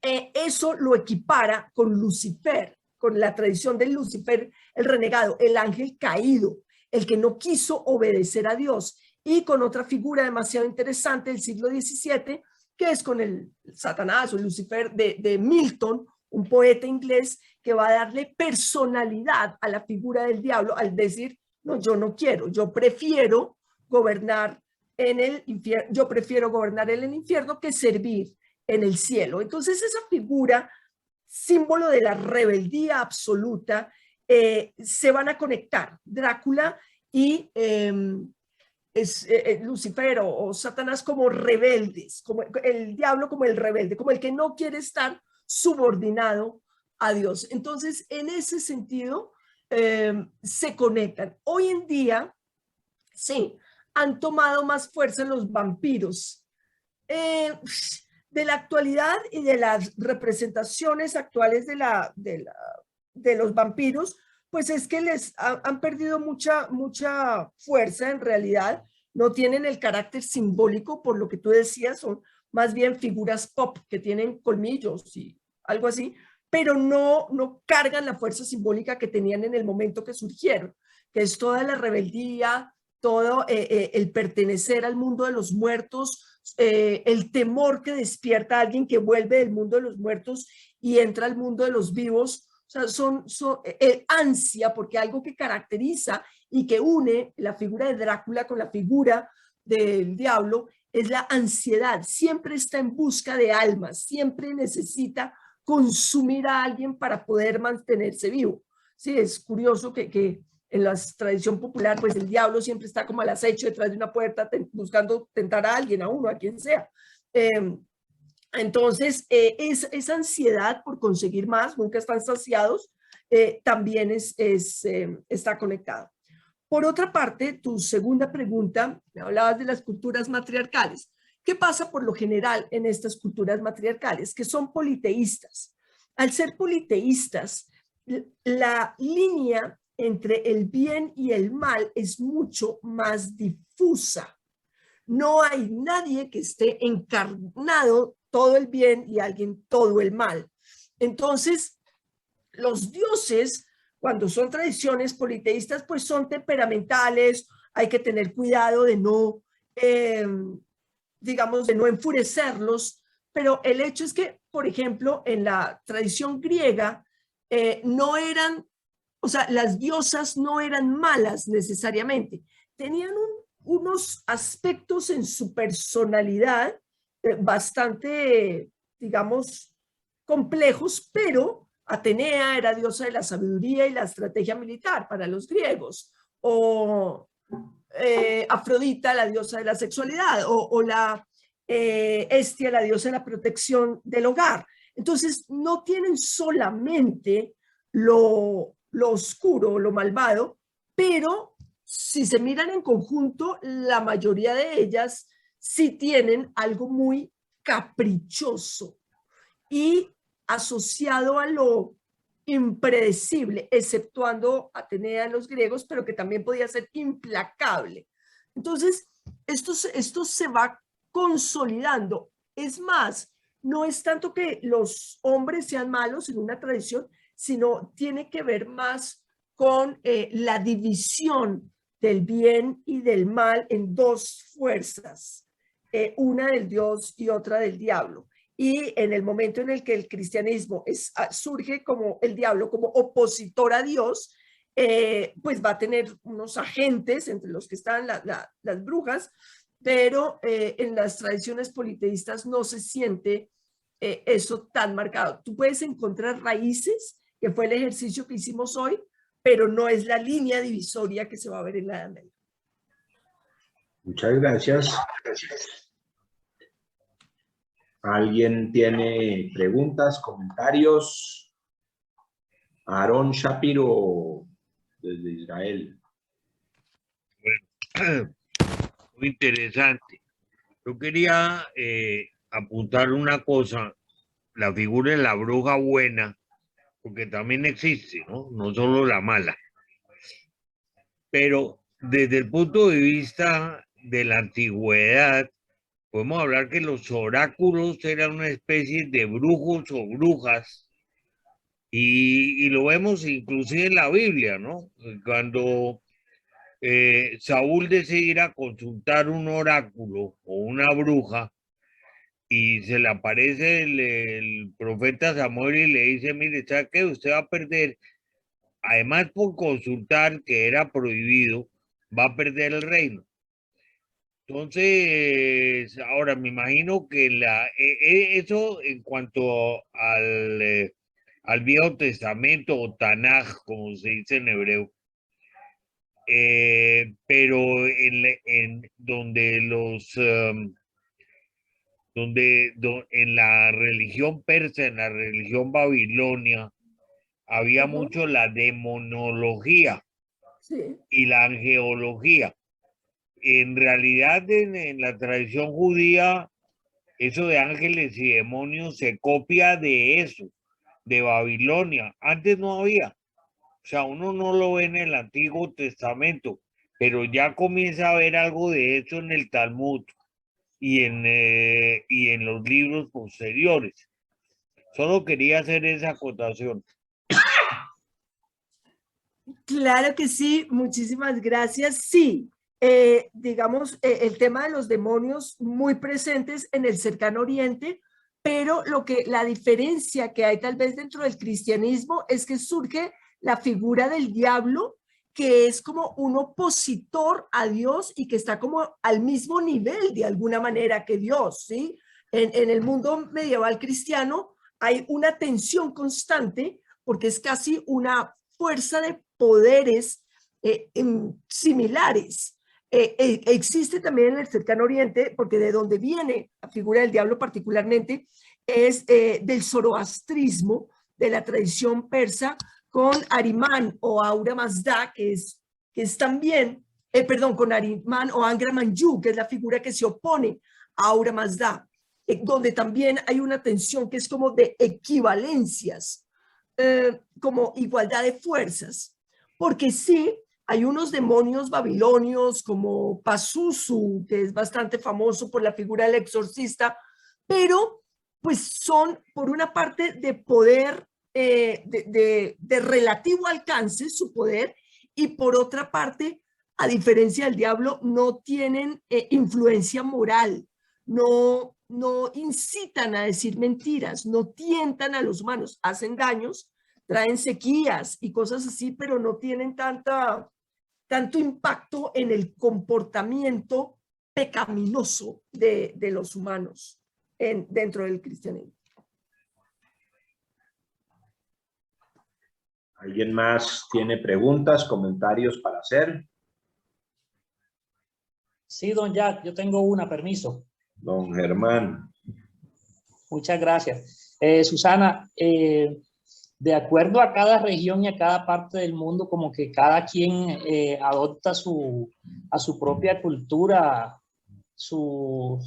eso lo equipara con Lucifer, con la tradición de Lucifer, el renegado, el ángel caído, el que no quiso obedecer a Dios, y con otra figura demasiado interesante del siglo XVII, que es con el Satanás o el Lucifer de Milton, un poeta inglés que va a darle personalidad a la figura del diablo al decir, no, yo no quiero, yo prefiero gobernar en el infierno, yo prefiero gobernar en el infierno que servir en el cielo. Entonces esa figura, símbolo de la rebeldía absoluta, se van a conectar Drácula y Lucifer o Satanás como rebeldes, como el diablo como el rebelde, como el que no quiere estar subordinado a Dios. Entonces, en ese sentido, se conectan. Hoy en día, sí, han tomado más fuerza los vampiros. De la actualidad y de las representaciones actuales de los vampiros, pues es que han perdido mucha fuerza en realidad, no tienen el carácter simbólico, por lo que tú decías, son más bien figuras pop que tienen colmillos y algo así, pero no cargan la fuerza simbólica que tenían en el momento que surgieron, que es toda la rebeldía, todo el pertenecer al mundo de los muertos, el temor que despierta a alguien que vuelve del mundo de los muertos y entra al mundo de los vivos. O sea, son ansia, porque algo que caracteriza y que une la figura de Drácula con la figura del diablo es la ansiedad. Siempre está en busca de almas, siempre necesita consumir a alguien para poder mantenerse vivo. Sí, es curioso que en la tradición popular, pues el diablo siempre está como al acecho detrás de una puerta buscando tentar a alguien, a uno, a quien sea. Entonces, esa ansiedad por conseguir más, nunca están saciados, también está conectado. Por otra parte, tu segunda pregunta, me hablabas de las culturas matriarcales. ¿Qué pasa por lo general en estas culturas matriarcales? Que son politeístas. Al ser politeístas, la línea entre el bien y el mal es mucho más difusa. No hay nadie que esté encarnado todo el bien y alguien todo el mal. Entonces, los dioses, cuando son tradiciones politeístas, pues son temperamentales, hay que tener cuidado de no, digamos, de no enfurecerlos, pero el hecho es que, por ejemplo, en la tradición griega, no eran, o sea, las diosas no eran malas necesariamente, tenían unos aspectos en su personalidad bastante, digamos, complejos, pero Atenea era diosa de la sabiduría y la estrategia militar para los griegos, o Afrodita, la diosa de la sexualidad, o la Hestia, la diosa de la protección del hogar. Entonces, no tienen solamente lo oscuro, lo malvado, pero si se miran en conjunto, la mayoría de ellas sí tienen algo muy caprichoso y asociado a lo impredecible, exceptuando Atenea en los griegos, pero que también podía ser implacable. Entonces, esto se va consolidando. Es más, no es tanto que los hombres sean malos en una tradición, sino tiene que ver más con la división del bien y del mal en dos fuerzas, una del Dios y otra del diablo. Y en el momento en el que el cristianismo surge como el diablo, como opositor a Dios, pues va a tener unos agentes, entre los que están las brujas, pero en las tradiciones politeístas no se siente eso tan marcado. Tú puedes encontrar raíces, que fue el ejercicio que hicimos hoy, pero no es la línea divisoria que se va a ver en la Edad Media. Muchas gracias. ¿Alguien tiene preguntas, comentarios? Aarón Shapiro, desde Israel. Bueno, muy interesante. Yo quería apuntar una cosa, la figura de la bruja buena, porque también existe, ¿no? No solo la mala. Pero desde el punto de vista de la antigüedad, podemos hablar que los oráculos eran una especie de brujos o brujas, y lo vemos inclusive en la Biblia, ¿no? Cuando Saúl decide ir a consultar un oráculo o una bruja y se le aparece el profeta Samuel y le dice, mire, ¿sabe qué? Usted va a perder, además por consultar que era prohibido, va a perder el reino. Entonces, ahora me imagino que eso en cuanto al Viejo Testamento o Tanaj, como se dice en hebreo, pero donde en la religión persa, en la religión babilonia, había mucho la demonología y la angeología. En realidad, en la tradición judía, eso de ángeles y demonios se copia de eso, de Babilonia. Antes no había. O sea, uno no lo ve en el Antiguo Testamento, pero ya comienza a ver algo de eso en el Talmud y en los libros posteriores. Solo quería hacer esa acotación. Claro que sí, muchísimas gracias. Sí, digamos, el tema de los demonios muy presentes en el cercano oriente, pero la diferencia que hay tal vez dentro del cristianismo es que surge la figura del diablo, que es como un opositor a Dios y que está como al mismo nivel de alguna manera que Dios, ¿sí? En el mundo medieval cristiano hay una tensión constante porque es casi una fuerza de poderes similares. Existe también en el cercano oriente, porque de donde viene la figura del diablo particularmente, es del zoroastrismo, de la tradición persa, con Arimán o Ahura Mazda, que es también, perdón, con Arimán o Angra Manjú, que es la figura que se opone a Ahura Mazda, donde también hay una tensión que es como de equivalencias, como igualdad de fuerzas, porque sí Hay unos demonios babilonios como Pazuzu, que es bastante famoso por la figura del exorcista, pero pues son por una parte de poder, de relativo alcance, su poder, y por otra parte, a diferencia del diablo, no tienen influencia moral, no incitan a decir mentiras, no tientan a los humanos, hacen daños, traen sequías y cosas así, pero no tienen tanto impacto en el comportamiento pecaminoso de los humanos dentro del cristianismo. ¿Alguien más tiene preguntas, comentarios para hacer? Sí, don Jack, yo tengo una, permiso. Don Germán. Muchas gracias. Susana, de acuerdo a cada región y a cada parte del mundo, como que cada quien adopta a su propia cultura, su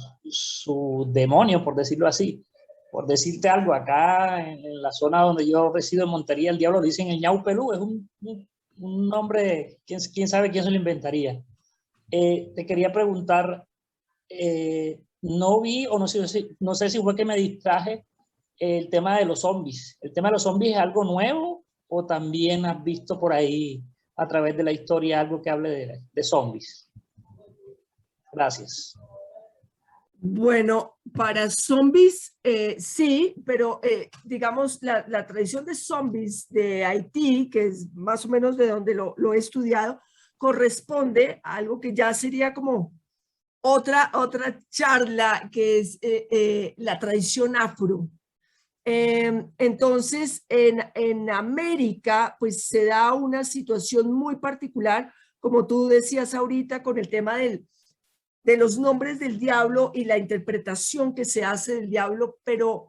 demonio, por decirlo así. Por decirte algo, acá en la zona donde yo resido, en Montería, el diablo le dicen el ñau pelú, es un nombre, quién sabe quién se lo inventaría. Te quería preguntar, no vi, o no sé si fue que me distraje, el tema de los zombies. ¿El tema de los zombies es algo nuevo o también has visto por ahí a través de la historia algo que hable de zombies? Gracias. Bueno, para zombies sí, pero digamos la tradición de zombies de Haití, que es más o menos de donde lo he estudiado, corresponde a algo que ya sería como otra charla, que es la tradición afro. Entonces, en América, pues se da una situación muy particular, como tú decías ahorita, con el tema de los nombres del diablo y la interpretación que se hace del diablo, pero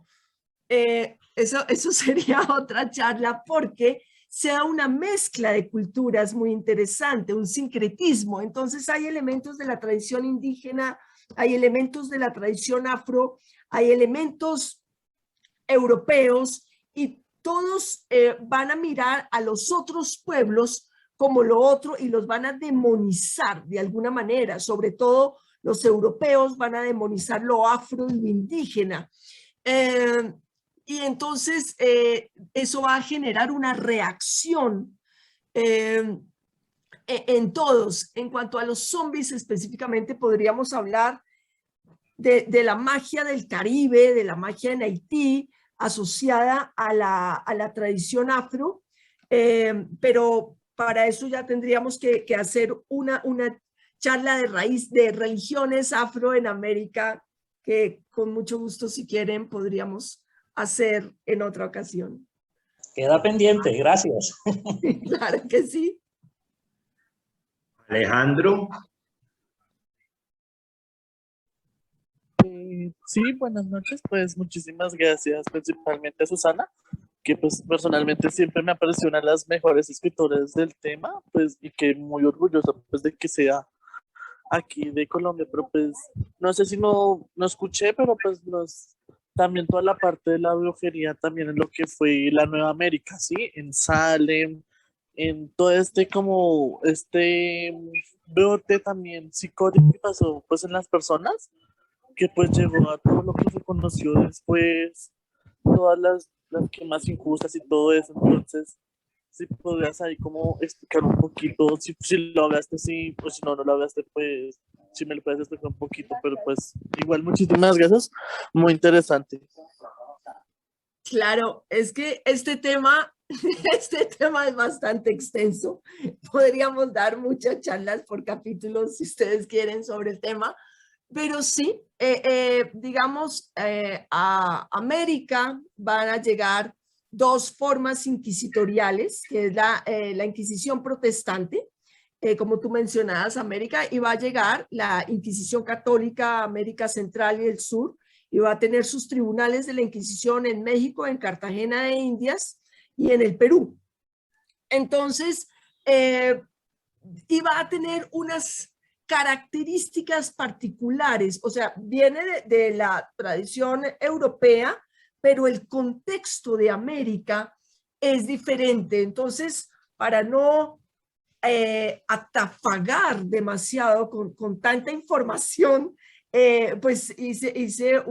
eso sería otra charla, porque se da una mezcla de culturas muy interesante, un sincretismo. Entonces hay elementos de la tradición indígena, hay elementos de la tradición afro, hay elementos europeos, y todos van a mirar a los otros pueblos como lo otro y los van a demonizar de alguna manera. Sobre todo los europeos van a demonizar lo afro y lo indígena. Y entonces eso va a generar una reacción en todos. En cuanto a los zombies específicamente, podríamos hablar de la magia del Caribe, de la magia en Haití, asociada a la tradición afro, pero para eso ya tendríamos que hacer una charla de raíz de religiones afro en América, que con mucho gusto, si quieren, podríamos hacer en otra ocasión. Queda pendiente, gracias. Claro que sí. Alejandro. Sí, buenas noches, pues muchísimas gracias principalmente a Susana, que pues personalmente siempre me pareció una de las mejores escritoras del tema, pues y que muy orgullosa pues de que sea aquí de Colombia, pero pues no sé si no escuché, pero pues también toda la parte de la brujería también en lo que fue la Nueva América, ¿sí? En Salem, en todo como brote también psicótico que pasó pues en las personas, que pues llegó a todo lo que se conoció después, todas las quemas injustas y todo eso. Entonces, si podrías ahí como explicar un poquito, si lo hablaste, sí, pues si no lo hablaste, pues si me lo puedes explicar un poquito, pero pues igual muchísimas gracias, muy interesante. Claro, es que este tema es bastante extenso. Podríamos dar muchas charlas por capítulos si ustedes quieren sobre el tema, pero sí, digamos, a América van a llegar dos formas inquisitoriales, que es la Inquisición protestante, como tú mencionabas, América, y va a llegar la Inquisición católica, América Central y el Sur, y va a tener sus tribunales de la Inquisición en México, en Cartagena de Indias y en el Perú. Entonces, iba a tener unas características particulares, o sea, viene de la tradición europea, pero el contexto de América es diferente. Entonces, para no atafagar demasiado con tanta información, pues hice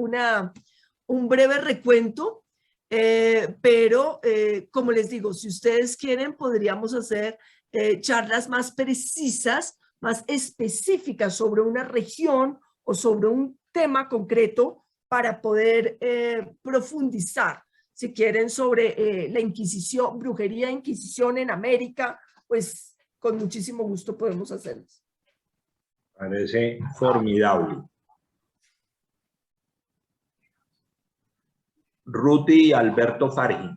un breve recuento, pero como les digo, si ustedes quieren, podríamos hacer charlas más precisas, más específicas sobre una región o sobre un tema concreto para poder profundizar. Si quieren sobre la Inquisición, brujería, Inquisición en América, pues con muchísimo gusto podemos hacerlo. Parece formidable. Ruti Alberto Fargi.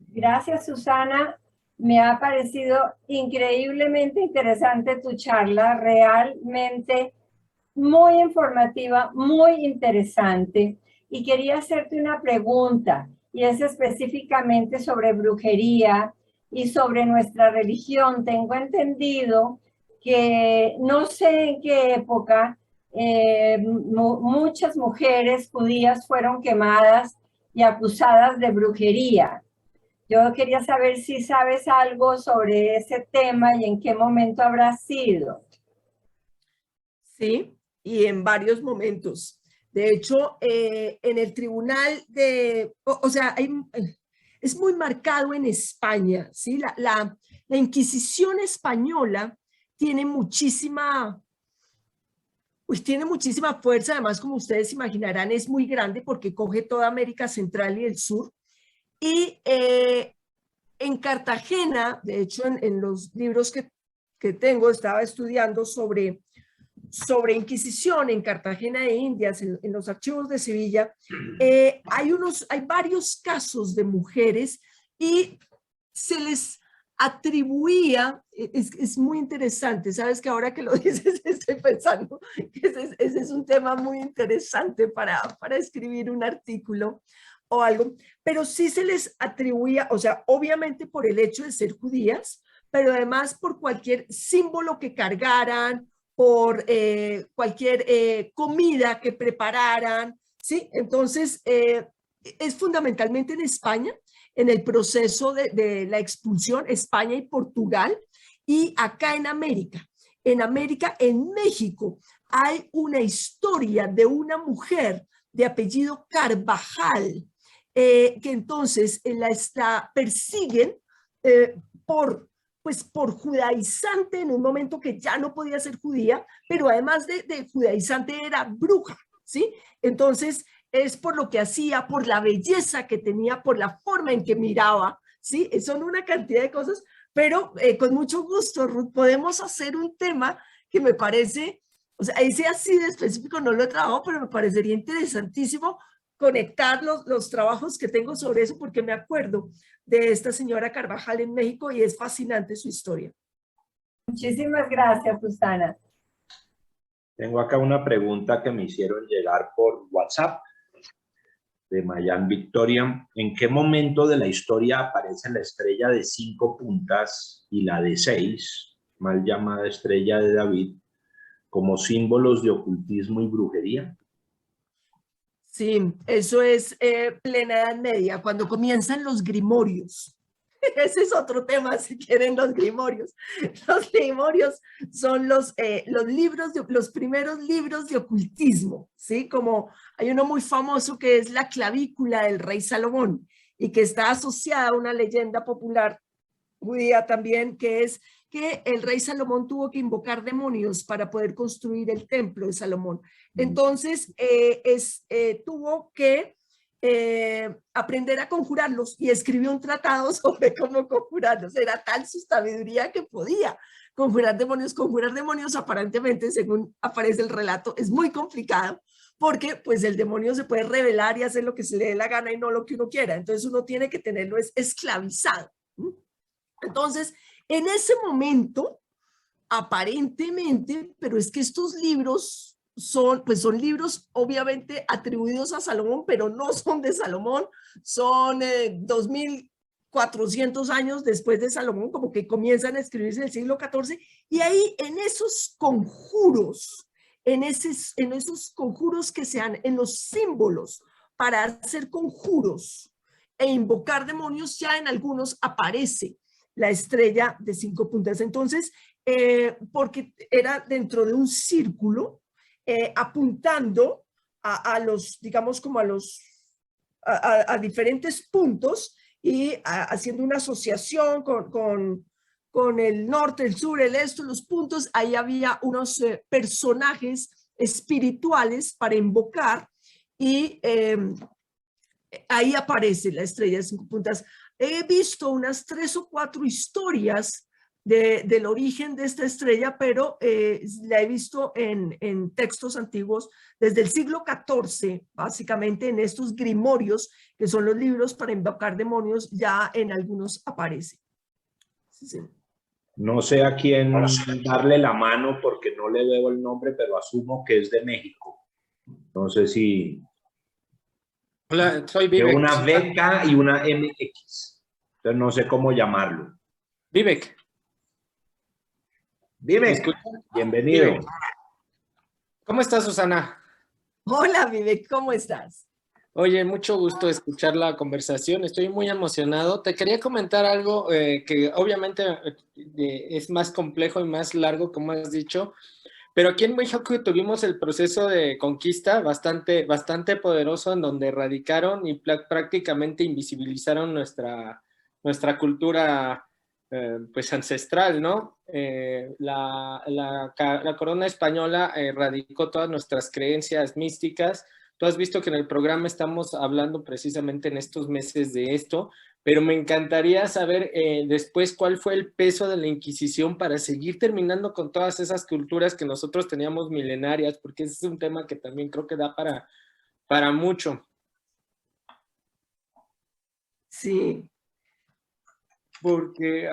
Gracias, Susana. Me ha parecido increíblemente interesante tu charla, realmente muy informativa, muy interesante. Y quería hacerte una pregunta, y es específicamente sobre brujería y sobre nuestra religión. Tengo entendido que no sé en qué época muchas mujeres judías fueron quemadas y acusadas de brujería. Yo quería saber si sabes algo sobre ese tema y en qué momento habrá sido. Sí, y en varios momentos. De hecho, en el tribunal es muy marcado en España, ¿sí? La Inquisición española tiene muchísima fuerza, además, como ustedes imaginarán, es muy grande porque coge toda América Central y el Sur. Y en Cartagena, de hecho, en los libros que tengo, estaba estudiando sobre Inquisición en Cartagena de Indias, en los archivos de Sevilla, hay varios casos de mujeres y se les atribuía, es muy interesante, sabes que ahora que lo dices estoy pensando que ese es un tema muy interesante para escribir un artículo o algo, pero sí se les atribuía, o sea, obviamente por el hecho de ser judías, pero además por cualquier símbolo que cargaran, por cualquier comida que prepararan, ¿sí? Entonces, es fundamentalmente en España, en el proceso de la expulsión, España y Portugal, y acá en América, en México, hay una historia de una mujer de apellido Carvajal, que entonces la persiguen por judaizante en un momento que ya no podía ser judía, pero además de judaizante era bruja, ¿sí? Entonces es por lo que hacía, por la belleza que tenía, por la forma en que miraba, ¿sí? Son una cantidad de cosas, pero con mucho gusto, Ruth, podemos hacer un tema que me parece, o sea, ese así de específico no lo he trabajado, pero me parecería interesantísimo conectar los trabajos que tengo sobre eso, porque me acuerdo de esta señora Carvajal en México y es fascinante su historia. Muchísimas gracias, Susana. Tengo acá una pregunta que me hicieron llegar por WhatsApp de Mayan Victoria. ¿En qué momento de la historia aparece la estrella de 5 puntas y la de 6, mal llamada estrella de David, como símbolos de ocultismo y brujería? Sí, eso es plena Edad Media, cuando comienzan los grimorios. Ese es otro tema, si quieren, los grimorios. Los grimorios son los libros, los primeros libros de ocultismo, ¿sí? Como hay uno muy famoso que es la clavícula del rey Salomón y que está asociada a una leyenda popular judía también, que es que el rey Salomón tuvo que invocar demonios para poder construir el templo de Salomón. Entonces, tuvo que aprender a conjurarlos y escribió un tratado sobre cómo conjurarlos. Era tal su sabiduría que podía conjurar demonios aparentemente, según aparece el relato, es muy complicado porque pues el demonio se puede rebelar y hacer lo que se le dé la gana y no lo que uno quiera. Entonces uno tiene que tenerlo esclavizado. Entonces, en ese momento, aparentemente, pero es que estos libros son libros obviamente atribuidos a Salomón, pero no son de Salomón, son 2400 años después de Salomón, como que comienzan a escribirse en el siglo XIV, y ahí en esos conjuros, en esos conjuros que sean, en los símbolos para hacer conjuros, e invocar demonios, ya en algunos aparece la estrella de 5 puntas. Entonces, porque era dentro de un círculo, apuntando a los, digamos, como a diferentes puntos y haciendo una asociación con el norte, el sur, el este, los puntos. Ahí había unos personajes espirituales para invocar y ahí aparece la estrella de 5 puntas. He visto unas 3 o 4 historias del origen de esta estrella, pero la he visto en textos antiguos desde el siglo XIV, básicamente en estos grimorios, que son los libros para invocar demonios, ya en algunos aparece. Sí, sí. No sé a quién darle la mano porque no le veo el nombre, pero asumo que es de México. No sé si... Hola, soy Vivek. Una VK y una MX. Entonces no sé cómo llamarlo. Vivek. Vivek, bienvenido. Vivek. ¿Cómo estás, Susana? Hola, Vivek, ¿cómo estás? Oye, mucho gusto escuchar la conversación. Estoy muy emocionado. Te quería comentar algo que obviamente es más complejo y más largo, como has dicho. Pero aquí en México tuvimos el proceso de conquista bastante poderoso, en donde erradicaron y prácticamente invisibilizaron nuestra cultura pues ancestral, ¿no? La corona española erradicó todas nuestras creencias místicas. Tú has visto que en el programa estamos hablando precisamente en estos meses de esto, pero me encantaría saber después cuál fue el peso de la Inquisición para seguir terminando con todas esas culturas que nosotros teníamos milenarias, porque ese es un tema que también creo que da para mucho. Sí. Porque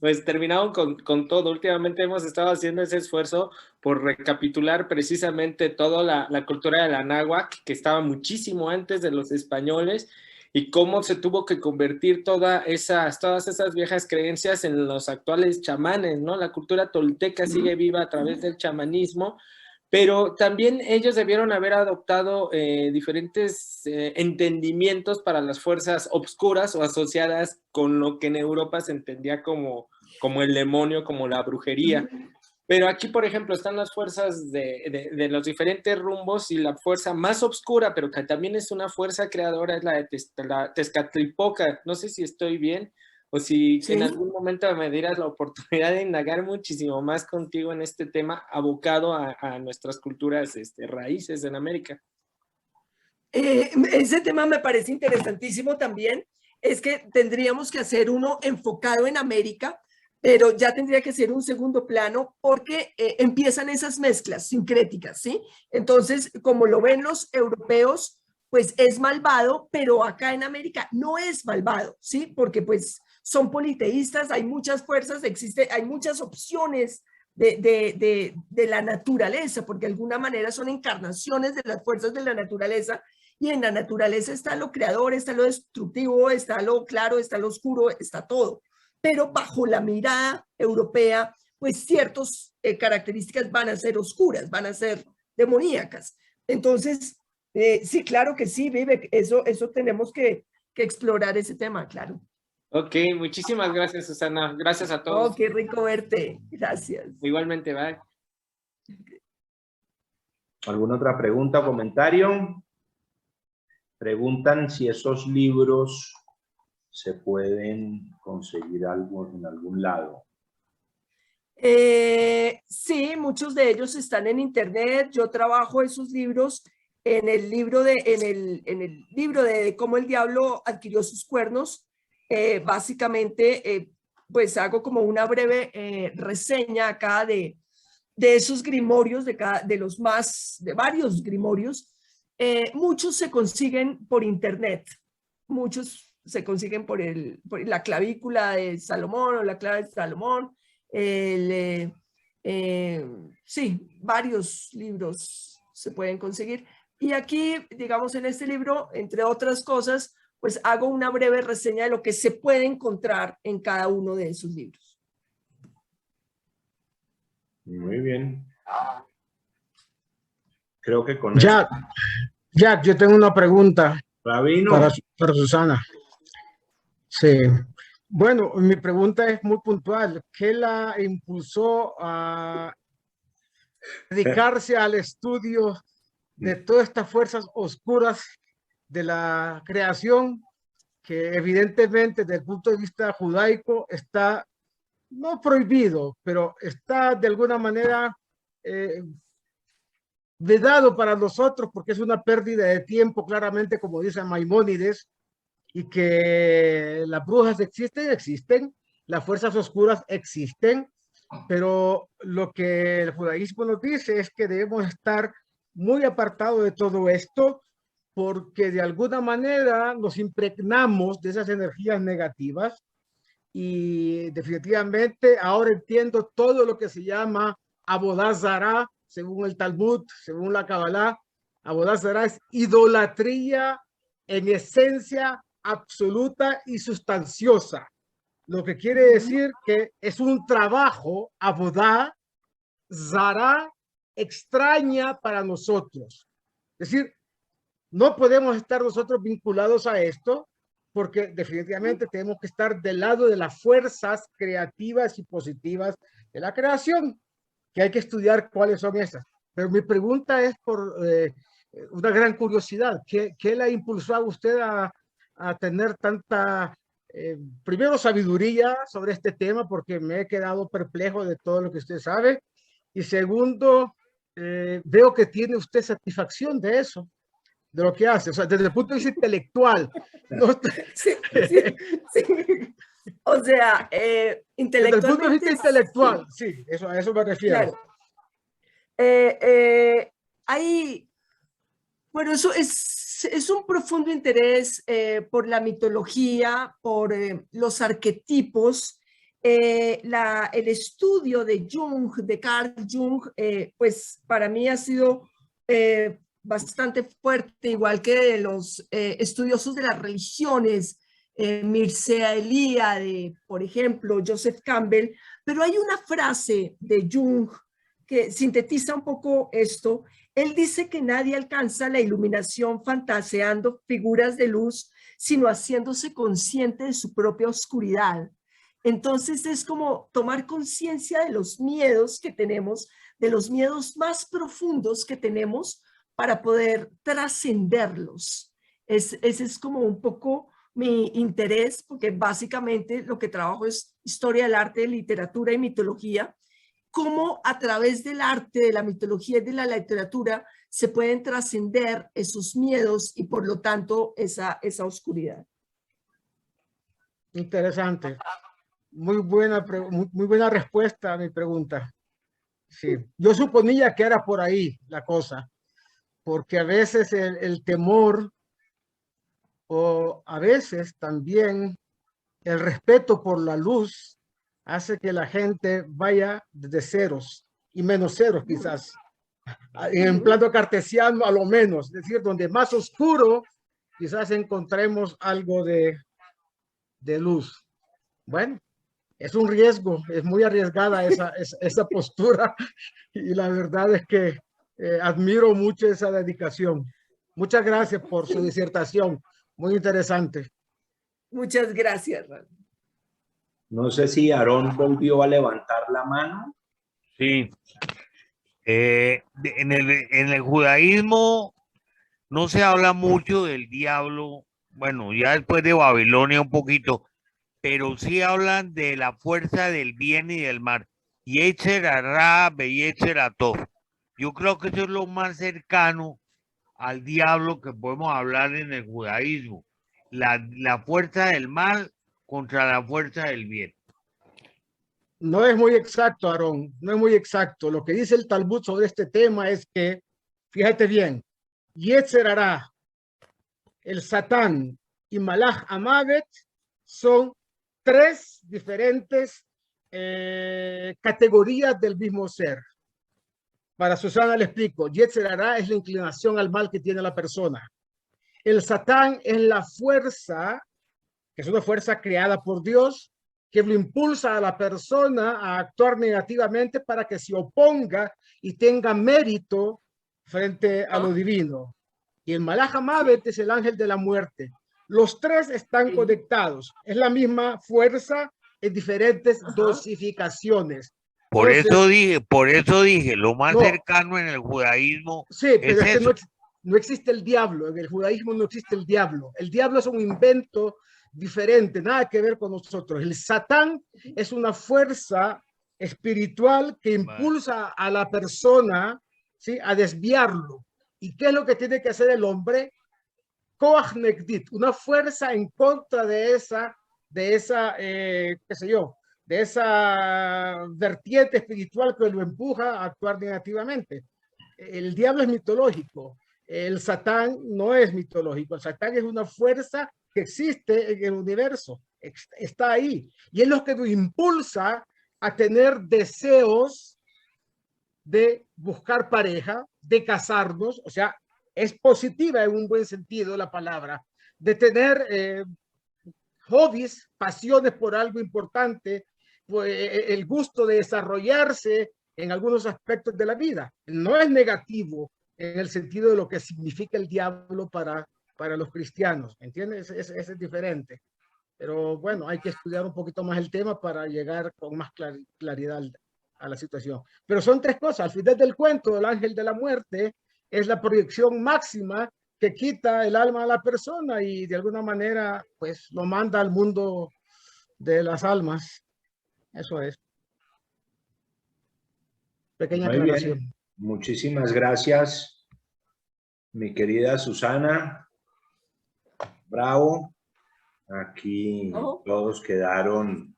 pues terminaron con todo. Últimamente hemos estado haciendo ese esfuerzo por recapitular precisamente toda la cultura de la náhuatl, que estaba muchísimo antes de los españoles, y cómo se tuvo que convertir todas esas viejas creencias en los actuales chamanes, ¿no? La cultura tolteca sigue viva a través del chamanismo, pero también ellos debieron haber adoptado diferentes entendimientos para las fuerzas obscuras o asociadas con lo que en Europa se entendía como el demonio, como la brujería. Pero aquí, por ejemplo, están las fuerzas de los diferentes rumbos, y la fuerza más oscura, pero que también es una fuerza creadora, es la de la Tezcatlipoca. No sé si estoy bien, o si en algún momento me dieras la oportunidad de indagar muchísimo más contigo en este tema abocado a nuestras culturas raíces en América. Ese tema me parece interesantísimo también. Es que tendríamos que hacer uno enfocado en América, pero ya tendría que ser un segundo plano, porque empiezan esas mezclas sincréticas, ¿sí? Entonces, como lo ven los europeos, pues es malvado, pero acá en América no es malvado, ¿sí? Porque pues son politeístas, hay muchas fuerzas, hay muchas opciones de la naturaleza, porque de alguna manera son encarnaciones de las fuerzas de la naturaleza, y en la naturaleza está lo creador, está lo destructivo, está lo claro, está lo oscuro, está todo. Pero bajo la mirada europea, pues ciertas características van a ser oscuras, van a ser demoníacas. Entonces, sí, claro que sí, Vive, eso tenemos que explorar ese tema, claro. Ok, muchísimas gracias, Susana. Gracias a todos. Oh, qué rico verte. Gracias. Igualmente, bye. ¿Alguna otra pregunta o comentario? Preguntan si esos libros se pueden conseguir en algún lado. Sí, muchos de ellos están en internet. Yo trabajo esos libros en el libro de Cómo el diablo adquirió sus cuernos. Básicamente, pues hago como una breve reseña acá de esos grimorios, de varios grimorios. Muchos se consiguen por internet, muchos se consiguen por la clavícula de Salomón o la clave de Salomón. Sí, varios libros se pueden conseguir. Y aquí, digamos, en este libro, entre otras cosas, pues hago una breve reseña de lo que se puede encontrar en cada uno de esos libros. Muy bien. Creo que con Jack, yo tengo una pregunta. Rabino. Para Susana. Sí. Bueno, mi pregunta es muy puntual. ¿Qué la impulsó a dedicarse al estudio de todas estas fuerzas oscuras de la creación, que evidentemente desde el punto de vista judaico está no prohibido, pero está de alguna manera vedado para nosotros porque es una pérdida de tiempo, claramente, como dice Maimónides, y que las brujas existen, las fuerzas oscuras existen, pero lo que el judaísmo nos dice es que debemos estar muy apartados de todo esto, porque de alguna manera nos impregnamos de esas energías negativas. Y definitivamente ahora entiendo todo lo que se llama Abodá Zará, según el Talmud, según la Kabbalah. Abodá Zará es idolatría en esencia absoluta y sustanciosa, lo que quiere decir que es un trabajo, Abodá Zará, extraña para nosotros. Es decir, no podemos estar nosotros vinculados a esto, porque definitivamente tenemos que estar del lado de las fuerzas creativas y positivas de la creación, que hay que estudiar cuáles son esas. Pero mi pregunta es por una gran curiosidad. ¿Qué la impulsó a usted a tener tanta, primero, sabiduría sobre este tema? Porque me he quedado perplejo de todo lo que usted sabe. Y segundo, veo que tiene usted satisfacción de eso, de lo que hace, o sea, desde el punto de vista intelectual. ¿No? Sí, sí. O sea, intelectualmente. Desde el punto de vista intelectual, sí, eso, a eso me refiero. Claro. Bueno, eso es un profundo interés por la mitología, por los arquetipos. El estudio de Jung, de Carl Jung, pues para mí ha sido bastante fuerte, igual que de los estudiosos de las religiones, Mircea Eliade, por ejemplo, Joseph Campbell, pero hay una frase de Jung que sintetiza un poco esto. Él dice que nadie alcanza la iluminación fantaseando figuras de luz, sino haciéndose consciente de su propia oscuridad. Entonces es como tomar conciencia de los miedos que tenemos, de los miedos más profundos que tenemos, para poder trascenderlos. Ese es como un poco mi interés, porque básicamente lo que trabajo es historia del arte, literatura y mitología. Cómo a través del arte, de la mitología y de la literatura se pueden trascender esos miedos y por lo tanto esa oscuridad. Interesante. Muy buena respuesta a mi pregunta. Sí. Yo suponía que era por ahí la cosa, porque a veces el temor, o a veces también el respeto por la luz, hace que la gente vaya desde ceros y menos ceros quizás, en plano cartesiano a lo menos, es decir, donde más oscuro quizás encontremos algo de luz. Bueno, es un riesgo, es muy arriesgada esa postura, y la verdad es que admiro mucho esa dedicación. Muchas gracias por su disertación, muy interesante. Muchas gracias, Ron. No sé si Aarón volvió a levantar la mano. Sí. En el judaísmo no se habla mucho del diablo, bueno, ya después de Babilonia un poquito, pero sí hablan de la fuerza del bien y del mal. Yetzer Hara veYetzer Hatov. Yo creo que eso es lo más cercano al diablo que podemos hablar en el judaísmo. La fuerza del mal contra la fuerza del bien. No es muy exacto, Aarón, no es muy exacto. Lo que dice el Talmud sobre este tema es que, fíjate bien, Yetzer Hara, el Satán y Malach Amavet son tres diferentes categorías del mismo ser. Para Susana le explico. Yetzer Hara es la inclinación al mal que tiene la persona. El Satán es la fuerza, que es una fuerza creada por Dios, que lo impulsa a la persona a actuar negativamente para que se oponga y tenga mérito frente a lo divino. y el Malach HaMavet es el ángel de la muerte. Los tres están conectados. Es la misma fuerza en diferentes dosificaciones. Por Entonces, eso dije, lo más no, cercano en el judaísmo sí, pero es es que eso. no existe el diablo. En el judaísmo no existe el diablo. El diablo es un invento diferente, nada que ver con nosotros. El Satán es una fuerza espiritual que impulsa a la persona, ¿sí?, a desviarlo. ¿Y qué es lo que tiene que hacer el hombre? Koach Negdit, una fuerza en contra de esa qué sé yo, de esa vertiente espiritual que lo empuja a actuar negativamente. El diablo es mitológico, el Satán no es mitológico, el Satán es una fuerza que existe en el universo, está ahí, y es lo que nos impulsa a tener deseos de buscar pareja, de casarnos, o sea, es positiva en un buen sentido la palabra, de tener hobbies, pasiones por algo importante, pues, el gusto de desarrollarse en algunos aspectos de la vida. No es negativo en el sentido de lo que significa el diablo para los cristianos, ¿entiendes? Es diferente. Pero bueno, hay que estudiar un poquito más el tema para llegar con más claridad a la situación. Pero son tres cosas. Al final del cuento, el ángel de la muerte es la proyección máxima que quita el alma a la persona y de alguna manera pues lo manda al mundo de las almas. Eso es. Pequeña Muy aclaración. bien. Muchísimas gracias, mi querida Susana. Bravo. Aquí todos quedaron,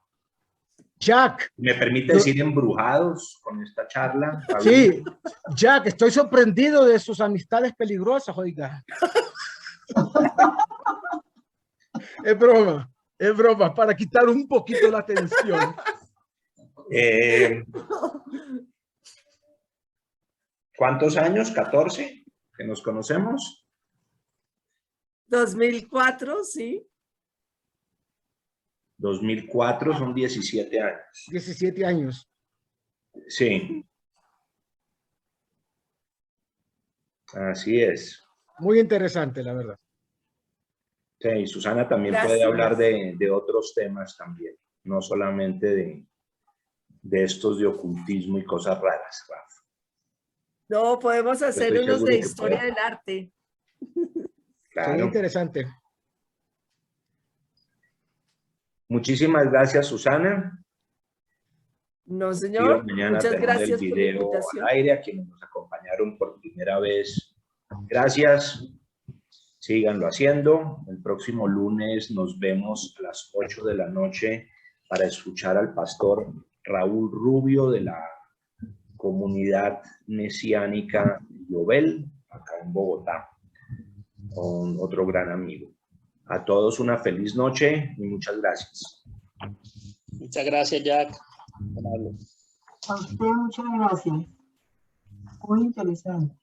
Jack. ¿me permite decir embrujados con esta charla? Sí, Jack, estoy sorprendido de sus amistades peligrosas, oiga. Es broma, para quitar un poquito la tensión. ¿Cuántos años? ¿14? ¿Que nos conocemos? 2004, sí. 2004 son 17 años. 17 años. Sí. Así es. Muy interesante, la verdad. Sí, Susana también puede hablar de otros temas también, no solamente de estos de ocultismo y cosas raras, Rafa. No, podemos hacer unos de historia del arte. Claro. Sería interesante. Muchísimas gracias, Susana. No, señor. Muchas gracias por la invitación. Al aire, a quienes nos acompañaron por primera vez. Gracias. Síganlo haciendo. El próximo lunes nos vemos a las 8 de la noche para escuchar al pastor Raúl Rubio de la comunidad mesiánica Yobel, acá en Bogotá, con otro gran amigo. A todos una feliz noche y muchas gracias. Muchas gracias, Jack. A usted muchas gracias. Muy interesante.